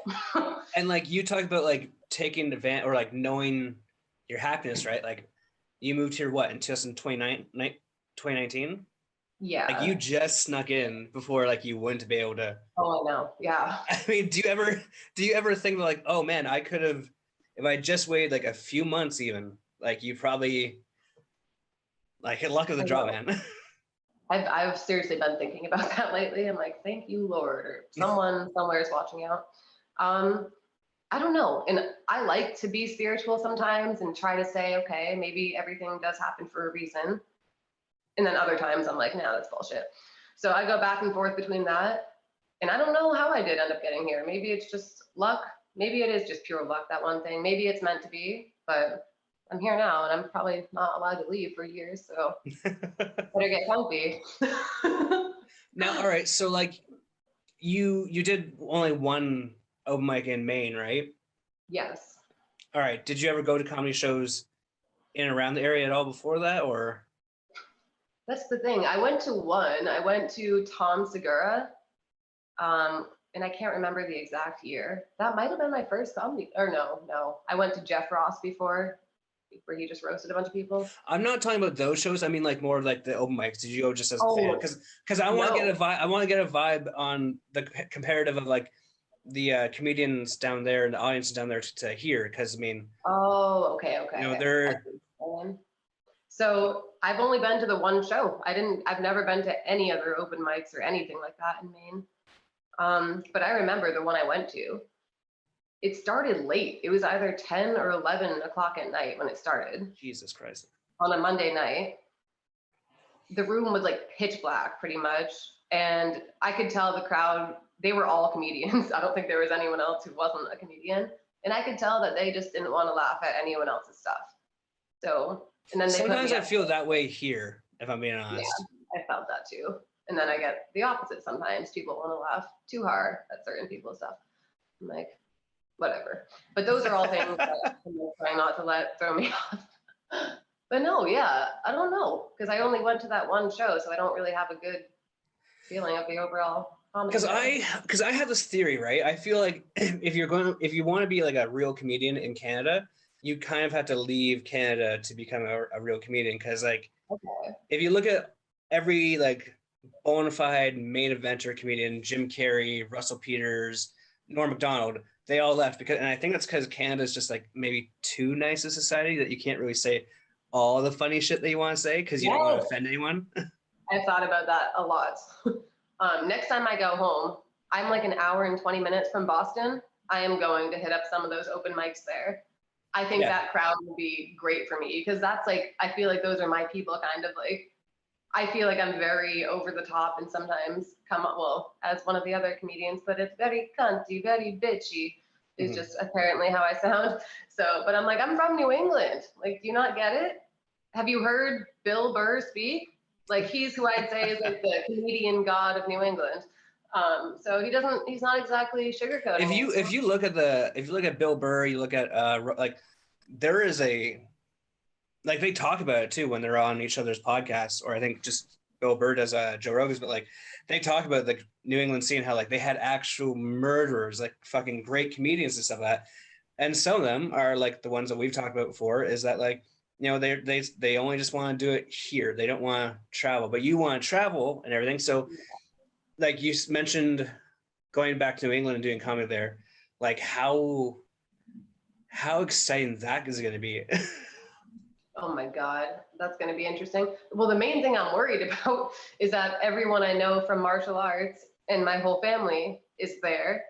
And like you talked about like taking advantage or like knowing your happiness, right? Like you moved here what in 2019? Like you Yeah. just snuck in before like you wouldn't be able to. Oh, I know. Yeah. I mean, do you ever think like, oh man, I could have if I just waited like a few months even, like you probably like hit luck of the I draw, know. man. I've seriously been thinking about that lately. I'm like, thank you, Lord, or someone somewhere is watching out. Um, I don't know. And I like to be spiritual sometimes and try to say, okay, maybe everything does happen for a reason. And then other times I'm like, no, that's bullshit. So I go back and forth between that. And I don't know how I did end up getting here. Maybe it's just luck. Maybe it is just pure luck, that one thing. Maybe it's meant to be, but I'm here now and I'm probably not allowed to leave for years. So better get comfy. Now, all right. So like you did only one open mic in Maine, right? Yes. All right. Did you ever go to comedy shows in and around the area at all before that, or? That's the thing. I went to one. I went to Tom Segura, and I can't remember the exact year. That might have been my first comedy. Or no. I went to Jeff Ross before, where he just roasted a bunch of people. I'm not talking about those shows. I mean, like more like the open mics. Did you go just as a fan? Oh, Because I want to get a no. vibe. I want to get a vibe on the comparative of like the comedians down there and the audience down there to hear. Because I mean, Oh, okay. you know, I they're see what you're saying. So I've only been to the one show. I've never been to any other open mics or anything like that in Maine. But I remember the one I went to. It started late. It was either 10 or 11 o'clock at night when it started Jesus Christ. on a Monday night. The room was like pitch black pretty much. And I could tell the crowd, they were all comedians. I don't think there was anyone else who wasn't a comedian. And I could tell that they just didn't want to laugh at anyone else's stuff. So, and then they put Sometimes me I up. feel that way here, if I'm being Yeah, honest. I felt that too. And then I get the opposite sometimes. People want to laugh too hard at certain people's stuff. I'm like, whatever. But those are all things that I'm trying not to let throw me off. But no, yeah, I don't know. Because I only went to that one show, so I don't really have a good feeling of the overall comedy. Because I have this theory, right? I feel like if you want to be like a real comedian in Canada, you kind of have to leave Canada to become a real comedian. Because like, Okay. if you look at every like bona fide main eventer comedian, Jim Carrey, Russell Peters, Norm Macdonald, they all left because, and I think that's because Canada's just like maybe too nice a society that you can't really say all the funny shit that you want to say because you don't want to offend anyone. I've thought about that a lot. Next time I go home, I'm like an hour and 20 minutes from Boston. I am going to hit up some of those open mics there. I think that crowd will be great for me because that's like, I feel like those are my people kind of like, I feel like I'm very over the top and sometimes come up, well, as one of the other comedians, but it's very cunty, very bitchy is just apparently how I sound. So, but I'm like, I'm from New England. Like, do you not get it? Have you heard Bill Burr speak? Like he's who I'd say is like the comedian god of New England. So he's not exactly sugarcoating. If you look at Bill Burr, you look at like there is a like they talk about it too when they're on each other's podcasts, or I think just Bill Burr does Joe Rogan's, but like they talk about the New England scene, how like they had actual murderers, like fucking great comedians and stuff like that. And some of them are like the ones that we've talked about before, is that like, you know, they only just want to do it here. They don't want to travel, but you want to travel and everything. So like you mentioned going back to New England and doing comedy there, like how exciting that is going to be. Oh my God, that's going to be interesting. Well, the main thing I'm worried about is that everyone I know from martial arts and my whole family is there.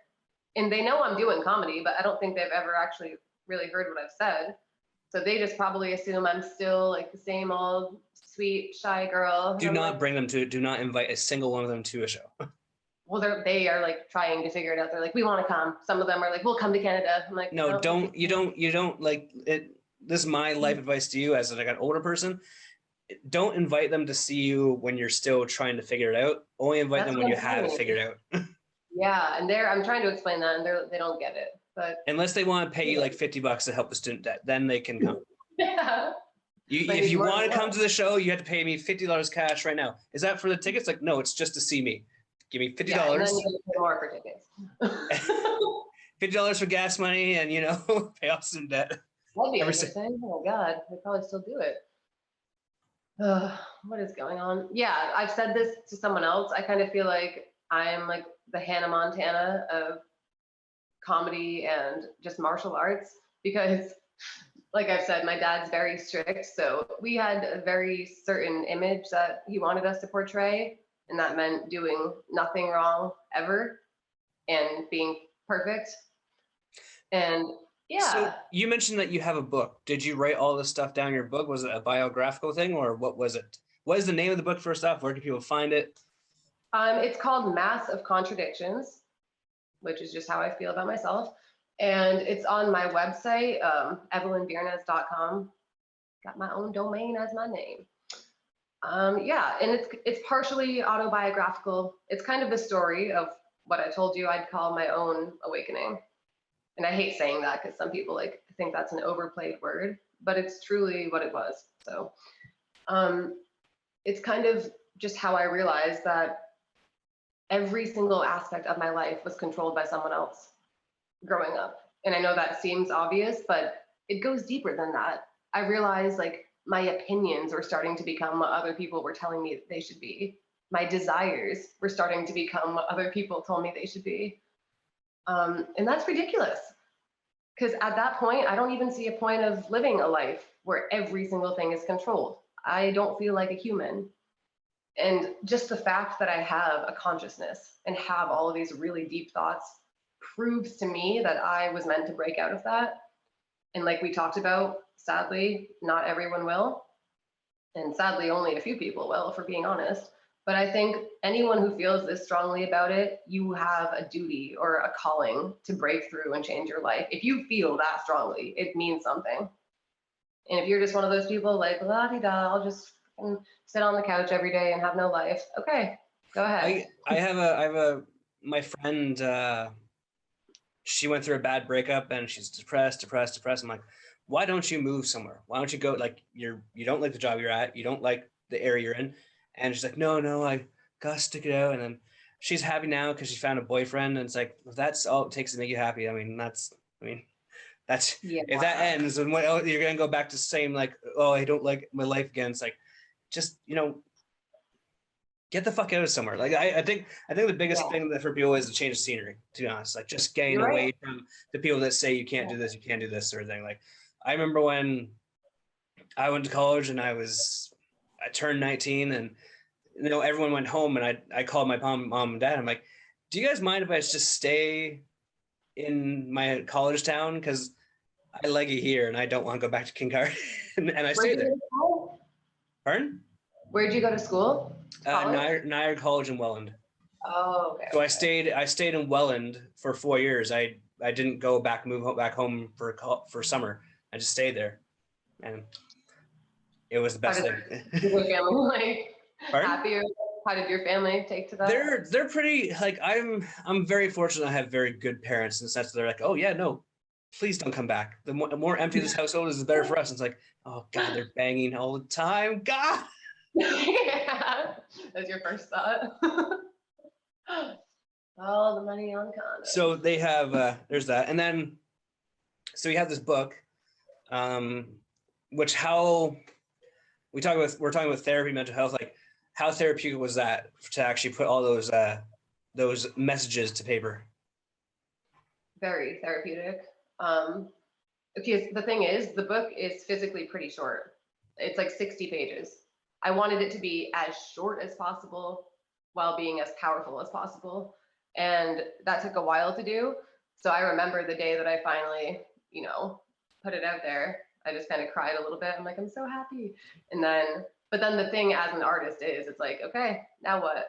And they know I'm doing comedy, but I don't think they've ever actually really heard what I've said. So they just probably assume I'm still like the same old sweet, shy girl. Do not invite a single one of them to a show. Well, they are like trying to figure it out. They're like, we want to come. Some of them are like, we'll come to Canada. I'm like, no, you don't like it. This is my life advice to you as like an older person. Don't invite them to see you when you're still trying to figure it out. Only invite them when you have it figured out. Yeah, and I'm trying to explain that, and they don't get it. But unless they want to pay you like $50 to help the student debt, then they can come. Yeah. If you want to come to the show, you have to pay me $50 cash right now. Is that for the tickets? Like, no, it's just to see me. Give me $50. Yeah, and then you pay more for tickets. $50 for gas money, and pay off some debt. That'd be interesting. Oh my God, they probably still do it. What is going on? Yeah, I've said this to someone else. I kind of feel like I'm like the Hannah Montana of comedy and just martial arts because, like I've said, my dad's very strict. So we had a very certain image that he wanted us to portray, and that meant doing nothing wrong ever and being perfect. And yeah. So you mentioned that you have a book. Did you write all this stuff down in your book? Was it a biographical thing, or what was it? What is the name of the book first off? Where can people find it? It's called Mass of Contradictions, which is just how I feel about myself. And it's on my website, evelynviernes.com. Got my own domain as my name. Yeah, and it's partially autobiographical. It's kind of the story of what I told you I'd call my own awakening. And I hate saying that because some people think that's an overplayed word, but it's truly what it was. So it's kind of just how I realized that every single aspect of my life was controlled by someone else growing up. And I know that seems obvious, but it goes deeper than that. I realized my opinions were starting to become what other people were telling me they should be. My desires were starting to become what other people told me they should be. And that's ridiculous. Because at that point, I don't even see a point of living a life where every single thing is controlled. I don't feel like a human. And just the fact that I have a consciousness and have all of these really deep thoughts proves to me that I was meant to break out of that. And like we talked about, sadly, not everyone will. And sadly, only a few people will, if we're being honest. But I think anyone who feels this strongly about it, you have a duty or a calling to break through and change your life. If you feel that strongly, it means something. And if you're just one of those people la-di-da, I'll just sit on the couch every day and have no life. Okay, go ahead. I have my friend, she went through a bad breakup and she's depressed. I'm like, why don't you move somewhere? Why don't you go, you don't like the job you're at, you don't like the area you're in. And she's like, no, I gotta stick it out. And then she's happy now because she found a boyfriend. And it's like, if that's all it takes to make you happy, that's yeah. If that ends, and you're gonna go back to the same I don't like my life again. It's like, just get the fuck out of somewhere. I think the biggest thing that for people is to change the scenery. To be honest, just getting away from the people that say you can't do this, you can't do this sort of thing. I remember when I went to college and I turned 19 and everyone went home and I called my mom and dad. I'm like, do you guys mind if I just stay in my college town? Because I like it here and I don't want to go back to kindergarten. and I stayed there. Pardon? Where'd you go to school? Niagara College in Welland. Oh, okay. So I stayed in Welland for 4 years. I didn't move back home for summer. I just stayed there. And it was the best thing. Did your family happier? How did your family take to that? They're pretty I'm very fortunate. I have very good parents in the sense that they're like, oh yeah, no, please don't come back. The more empty this household is, the better for us. And it's like, oh God, they're banging all the time. God. Yeah, that's your first thought. All the money on condos. So they have there's that, and then so you have this book, which we're talking about therapy, mental health. How therapeutic was that to actually put all those messages to paper? Very therapeutic. Okay, the thing is, the book is physically pretty short. It's 60 pages. I wanted it to be as short as possible while being as powerful as possible. And that took a while to do. So I remember the day that I finally, put it out there, I just kind of cried a little bit. I'm like, I'm so happy. But then the thing as an artist is, it's like, okay, now what?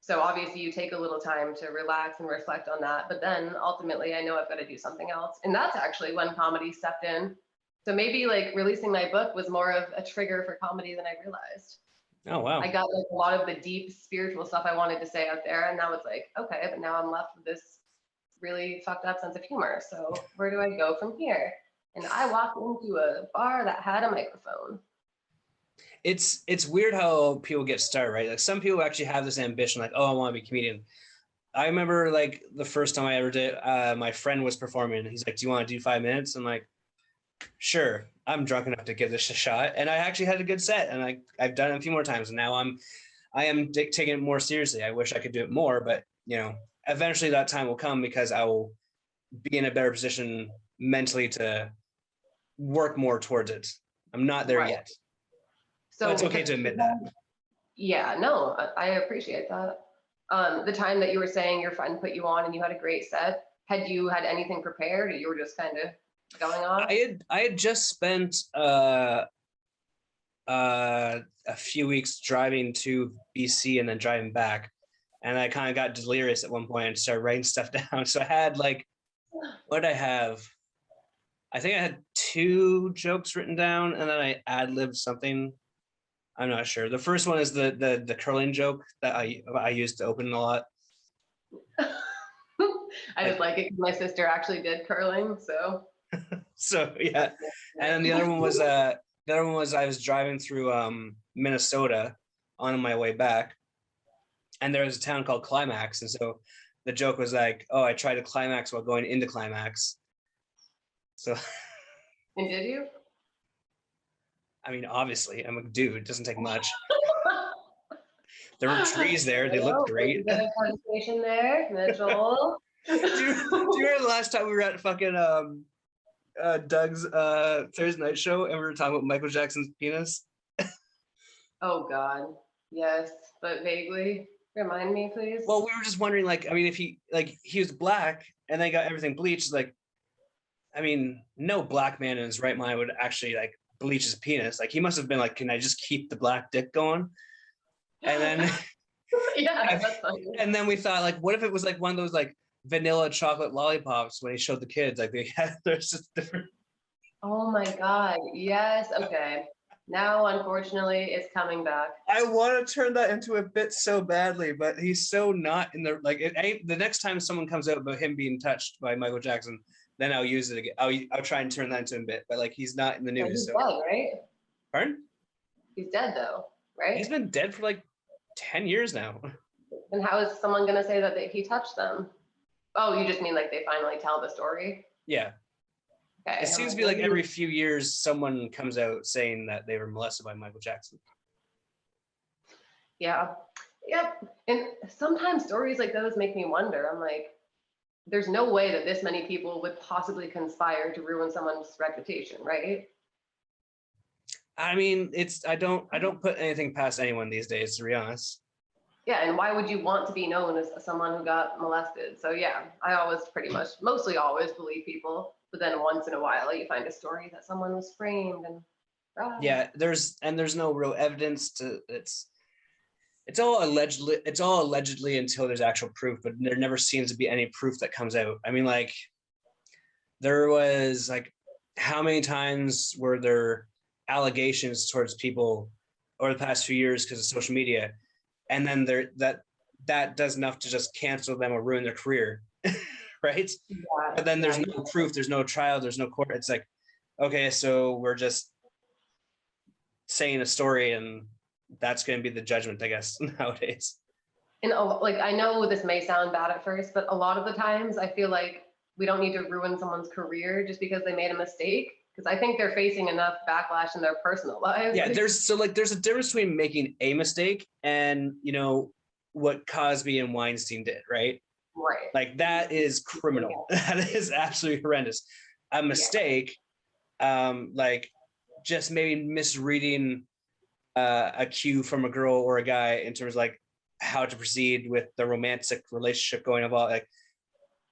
So obviously you take a little time to relax and reflect on that. But then ultimately I know I've got to do something else. And that's actually when comedy stepped in. So maybe releasing my book was more of a trigger for comedy than I realized. Oh, wow. I got a lot of the deep spiritual stuff I wanted to say out there. And now it's okay, but now I'm left with this really fucked up sense of humor. So where do I go from here? And I walked into a bar that had a microphone. It's weird how people get started, right? Like some people actually have this ambition, like, oh, I want to be a comedian. I remember like the first time I ever did, my friend was performing. He's like, do you want to do 5 minutes? I'm like, sure, I'm drunk enough to give this a shot. And I actually had a good set, and I've done it a few more times. And now I am taking it more seriously. I wish I could do it more, but eventually that time will come because I will be in a better position mentally to work more towards it. I'm not there yet. So but it's okay to admit that. Yeah, no, I appreciate that. The time that you were saying your friend put you on and you had a great set, had you had anything prepared, or you were just kind of going on? I had just spent a few weeks driving to BC and then driving back, and I kind of got delirious at one point and started writing stuff down. So I had like, what did I have? I think I had 2 jokes written down, and then I ad-libbed something. I'm not sure. The first one is the curling joke that I used to open a lot. I just like it because my sister actually did curling, so. So yeah, and then the other one was I was driving through Minnesota on my way back, and there was a town called Climax, and so the joke was like, oh, I tried to climax while going into Climax. So. And did you? I mean, obviously, I'm a dude. It doesn't take much. There were trees there. They looked great. Bit of conversation there, Mitchell. do you remember the last time we were at fucking Doug's Thursday night show and we were talking about Michael Jackson's penis? Oh God, yes, but vaguely. Remind me, please. Well, we were just wondering, like, I mean, if he was black and they got everything bleached, like, I mean, no black man in his right mind would actually like bleach his penis. Like, he must have been like, can I just keep the black dick going? And then yeah, that's funny. And then we thought, like, what if it was like one of those like vanilla chocolate lollipops when he showed the kids, like they had there's just different. Oh my God, yes. Okay, now unfortunately it's coming back. I want to turn that into a bit so badly, but he's so not in the like. The next time someone comes out about him being touched by Michael Jackson, then I'll use it again. I'll try and turn that into a bit, but like he's not in the news. He's dead, right? Pardon? He's dead though, right? He's been dead for like 10 years now. And how is someone gonna say that he touched them? Oh, you just mean like they finally tell the story? Yeah. Okay, it seems to be like every few years someone comes out saying that they were molested by Michael Jackson. Yeah. Yep. And sometimes stories like those make me wonder. I'm like, there's no way that this many people would possibly conspire to ruin someone's reputation, right? I mean, I don't put anything past anyone these days, to be honest. Yeah, and why would you want to be known as someone who got molested? So yeah, I always mostly always believe people, but then once in a while you find a story that someone was framed and yeah, there's no real evidence to it's all allegedly until there's actual proof, but there never seems to be any proof that comes out. I mean, like, there was like, how many times were there allegations towards people over the past few years because of social media, and then that does enough to just cancel them or ruin their career, right? Yeah, but then there's no proof, there's no trial, there's no court. It's like, okay, so we're just saying a story and that's going to be the judgment, I guess, nowadays. And like, I know this may sound bad at first, but a lot of the times I feel like we don't need to ruin someone's career just because they made a mistake, because I think they're facing enough backlash in their personal lives. Yeah, there's a difference between making a mistake and, what Cosby and Weinstein did, right? Right. Like, that is criminal. Yeah. That is absolutely horrendous. A mistake, like just maybe misreading a cue from a girl or a guy in terms of like how to proceed with the romantic relationship going about, like,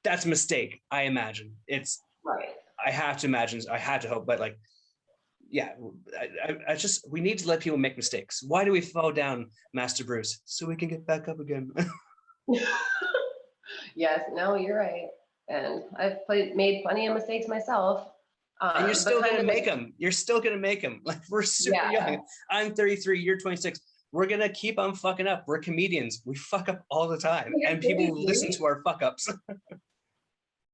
that's a mistake. I imagine it's right. I have to hope, but like, yeah, I just, we need to let people make mistakes. Why do we fall down, Master Bruce? So we can get back up again. Yes, no, you're right. And I've made plenty of mistakes myself. And you're still going to make them. You're still going to make them. Like, we're super young. I'm 33, you're 26. We're going to keep on fucking up. We're comedians. We fuck up all the time. And people listen to our fuck ups.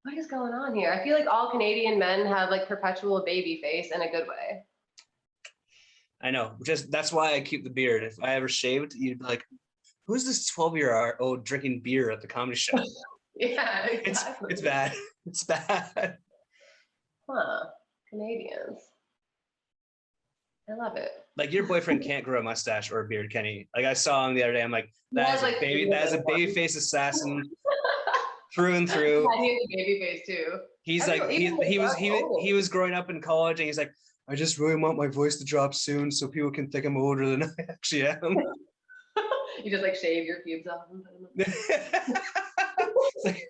what is going on here? I feel like all Canadian men have like perpetual baby face in a good way. I know. Just that's why I keep the beard. If I ever shaved, you'd be like, "Who's this 12-year-old drinking beer at the comedy show?" Yeah, exactly. It's bad. It's bad. Huh? Canadians. I love it. Like your boyfriend can't grow a mustache or a beard, can he? Like I saw him the other day. I'm like, that is like a baby. That is a baby face assassin through and through. Yeah, he has a baby face too. He's like he was growing up in college, and he's like, I just really want my voice to drop soon so people can think I'm older than I actually am. You just like shave your pubes off and put them in. It's like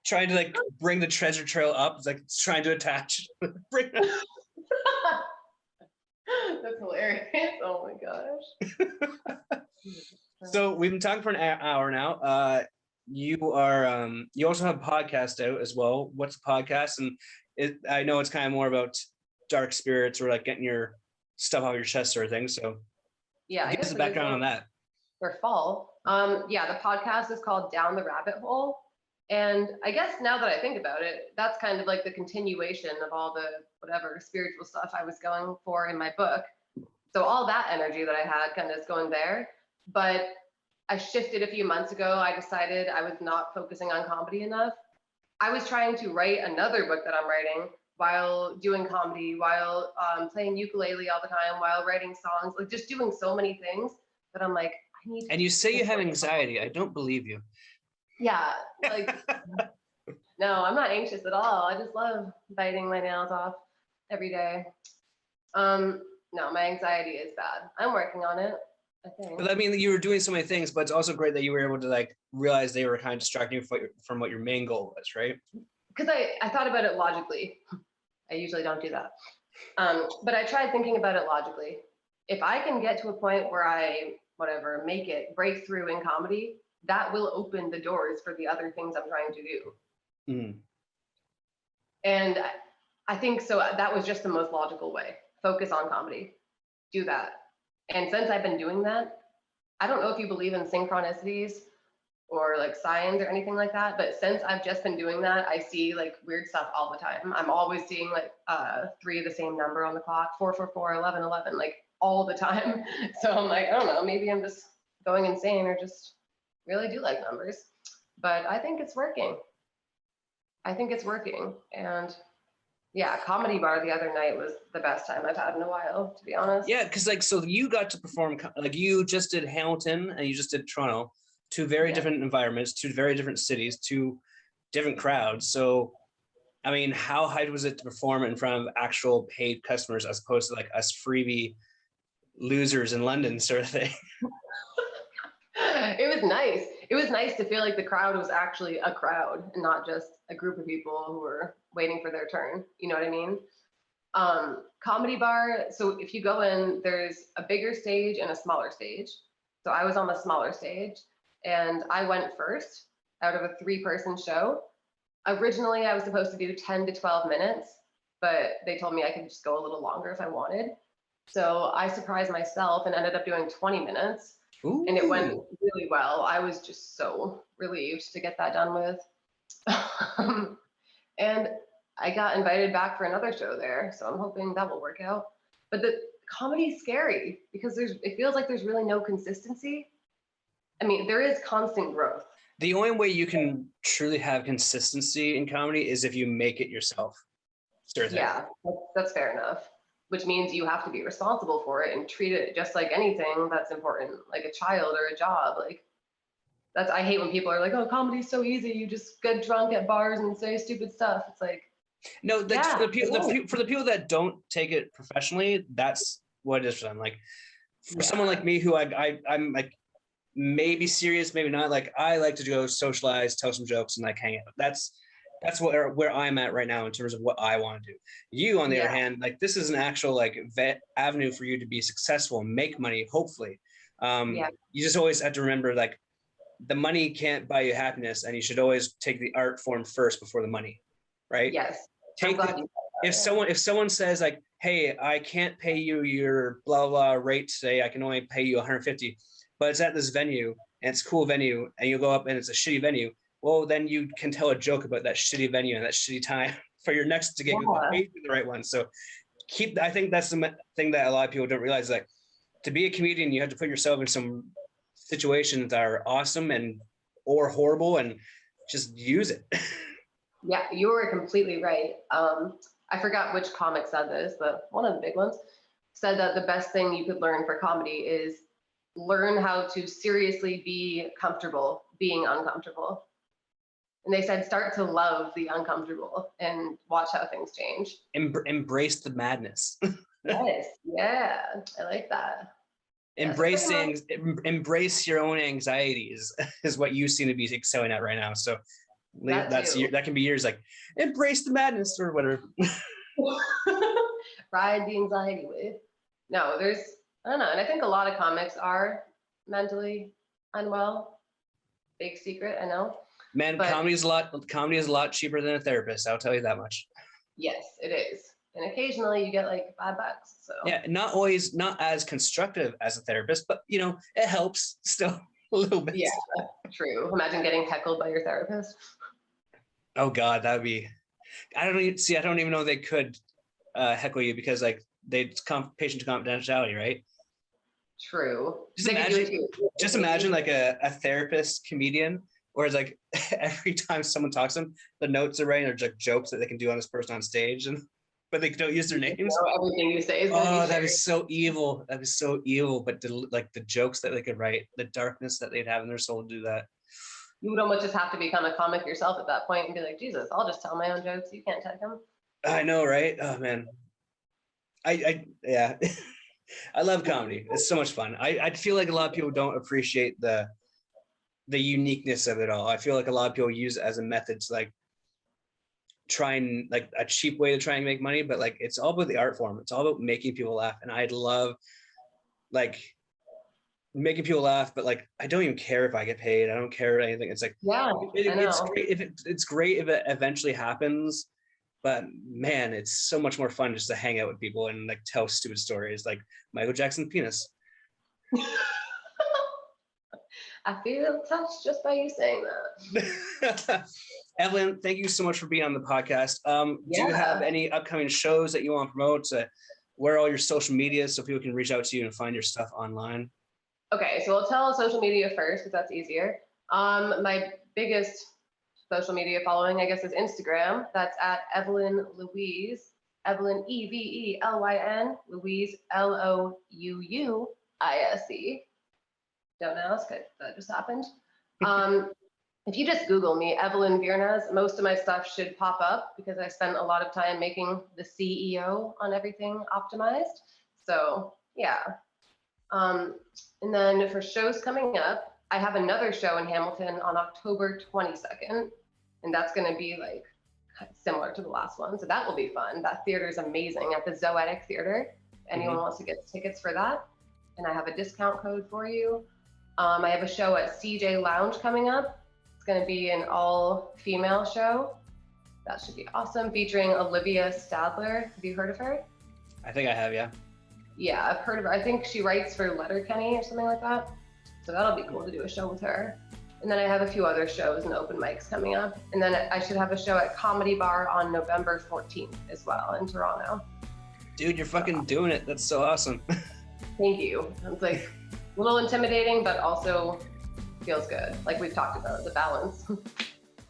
trying to like bring the treasure trail up. It's like it's trying to attach. Bring it up. That's hilarious. Oh my gosh. So we've been talking for an hour now. You are you also have a podcast out as well. What's a podcast? And I know it's kind of more about dark spirits or like getting your stuff off your chest sort of thing. So yeah, give us a background on that. For fall. Yeah, the podcast is called Down the Rabbit Hole. And I guess now that I think about it, that's kind of like the continuation of all the whatever spiritual stuff I was going for in my book. So all that energy that I had kind of is going there. But I shifted a few months ago. I decided I was not focusing on comedy enough. I was trying to write another book that I'm writing while doing comedy, while playing ukulele all the time, while writing songs, like just doing so many things that I'm like, I need to. And you say you have anxiety. I don't believe you. Yeah, like, no, I'm not anxious at all. I just love biting my nails off every day. No, my anxiety is bad. I'm working on it, I think. But I mean, you were doing so many things, but it's also great that you were able to like realize they were kind of distracting you from what your main goal was, right? Because I thought about it logically. I usually don't do that. But I tried thinking about it logically. If I can get to a point where I, make it, break through in comedy, that will open the doors for the other things I'm trying to do. Mm. And I think so that was just the most logical way. Focus on comedy, do that. And since I've been doing that, I don't know if you believe in synchronicities or like signs or anything like that, but since I've just been doing that, I see like weird stuff all the time. I'm always seeing like 3 of the same number on the clock, 444, 1111, like all the time. So I'm like, I don't know, maybe I'm just going insane or just really do like numbers. But I think it's working. And yeah, Comedy Bar the other night was the best time I've had in a while, to be honest. Yeah, because like, so you got to perform, like you just did Hamilton and you just did Toronto, two very different environments, two very different cities, two different crowds. So, I mean, how hyped was it to perform in front of actual paid customers as opposed to like us freebie losers in London sort of thing? It was nice. It was nice to feel like the crowd was actually a crowd and not just a group of people who were waiting for their turn. You know what I mean? Comedy Bar. So if you go in, there's a bigger stage and a smaller stage. So I was on the smaller stage and I went first out of a 3-person show. Originally, I was supposed to do 10 to 12 minutes, but they told me I could just go a little longer if I wanted. So I surprised myself and ended up doing 20 minutes. Ooh. And it went really well. I was just so relieved to get that done with. And I got invited back for another show there, so I'm hoping that will work out. But the comedy's scary because it feels like there's really no consistency. I mean, there is constant growth. The only way you can truly have consistency in comedy is if you make it yourself. Yeah, that's fair enough. Which means you have to be responsible for it and treat it just like anything that's important, like a child or a job. Like I hate when people are like, oh, comedy's so easy. You just get drunk at bars and say stupid stuff. It's like, no, for the people that don't take it professionally, that's what it is for them. Like for someone like me who I'm like maybe serious, maybe not. Like I like to go socialize, tell some jokes, and like hang out. That's where I'm at right now in terms of what I want to do. You, on the other hand, like this is an actual like avenue for you to be successful and make money, hopefully. You just always have to remember like the money can't buy you happiness, and you should always take the art form first before the money, right? Yes. If someone says like, hey, I can't pay you your blah blah rate today, I can only pay you 150, but it's at this venue and it's a cool venue, and you go up and it's a shitty venue, well, then you can tell a joke about that shitty venue and that shitty time for your next to get paid for the right one. So I think that's the thing that a lot of people don't realize. Like, to be a comedian, you have to put yourself in some situations that are awesome or horrible, and just use it. Yeah, you were completely right. I forgot which comic said this, but one of the big ones said that the best thing you could learn for comedy is learn how to seriously be comfortable being uncomfortable. And they said start to love the uncomfortable and watch how things change. Embrace the madness. Yes, yeah, I like that. Embrace your own anxieties is what you seem to be excelling at right now. So that can be yours, like embrace the madness or whatever. Ride the anxiety wave. No, I don't know. And I think a lot of comics are mentally unwell. Big secret, I know. Man, comedy is a lot cheaper than a therapist. I'll tell you that much. Yes, it is. And occasionally you get like $5. So yeah, not as constructive as a therapist, but it helps still a little bit. Yeah, true. Imagine getting heckled by your therapist. Oh God, that would be. I don't even know they could heckle you because like they patient confidentiality, right? True. Just imagine like a therapist comedian, whereas like every time someone talks to them, the notes are writing are like jokes that they can do on this person on stage, but they don't use their names. Everything you say is that is so evil. That is so evil. But the jokes that they could write, the darkness that they'd have in their soul to do that. You would almost just have to become a comic yourself at that point and be like, Jesus, I'll just tell my own jokes. You can't take them. I know, right? Oh man. Yeah. I love comedy. It's so much fun. I feel like a lot of people don't appreciate the uniqueness of it all. I feel like a lot of people use it as a method to like try and like a cheap way to try and make money, but like it's all about the art form. It's all about making people laugh. And I'd love like making people laugh, but like I don't even care if I get paid. I don't care anything. It's like it's great if it eventually happens, but man, it's so much more fun just to hang out with people and like tell stupid stories like Michael Jackson's penis. I feel touched just by you saying that. Evelyn, thank you so much for being on the podcast. Do you have any upcoming shows that you want to promote? Where are all your social media so people can reach out to you and find your stuff online? Okay, so I'll tell social media first because that's easier. My biggest social media following, I guess, is Instagram. That's at Evelyn Louise, Evelyn Evelyn, Louise Louise. Don't ask, that just happened. If you just Google me, Evelyn Viernes, most of my stuff should pop up because I spent a lot of time making the CEO on everything optimized. So yeah. And then for shows coming up, I have another show in Hamilton on October 22nd, and that's going to be like similar to the last one. So that will be fun. That theater is amazing at the Zoetic Theater. Anyone wants to get tickets for that. And I have a discount code for you. I have a show at CJ Lounge coming up. It's going to be an all-female show. That should be awesome, featuring Olivia Stadler. Have you heard of her? I think I have, yeah. Yeah, I've heard of her. I think she writes for Letterkenny or something like that. So that'll be cool to do a show with her. And then I have a few other shows and open mics coming up. And then I should have a show at Comedy Bar on November 14th as well in Toronto. Dude, you're fucking doing it. That's so awesome. Thank you. It's like a little intimidating, but also feels good. Like we've talked about, the balance.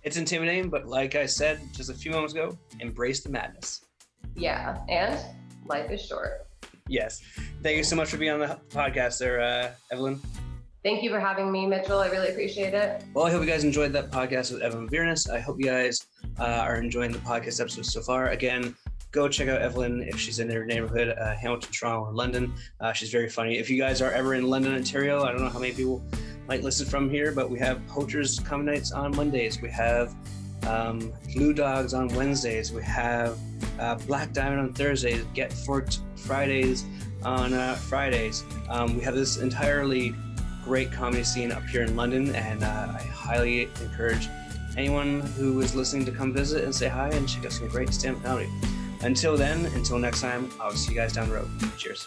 It's intimidating, but like I said just a few moments ago, embrace the madness. Yeah, and life is short. Yes. Thank you so much for being on the podcast there, Evelyn. Thank you for having me, Mitchell. I really appreciate it. Well, I hope you guys enjoyed that podcast with Evelyn Viernes. I hope you guys are enjoying the podcast episodes so far. Again, go check out Evelyn if she's in your neighborhood, Hamilton, Toronto, or London. She's very funny. If you guys are ever in London, Ontario, I don't know how many people might listen from here, but we have Poachers Comedy Nights on Mondays. We have Blue Dogs on Wednesdays. We have Black Diamond on Thursdays. Get Forked Fridays on Fridays. We have this entirely great comedy scene up here in London, and I highly encourage anyone who is listening to come visit and say hi and check out some great stand-up comedy. Until then, until next time, I'll see you guys down the road. Cheers.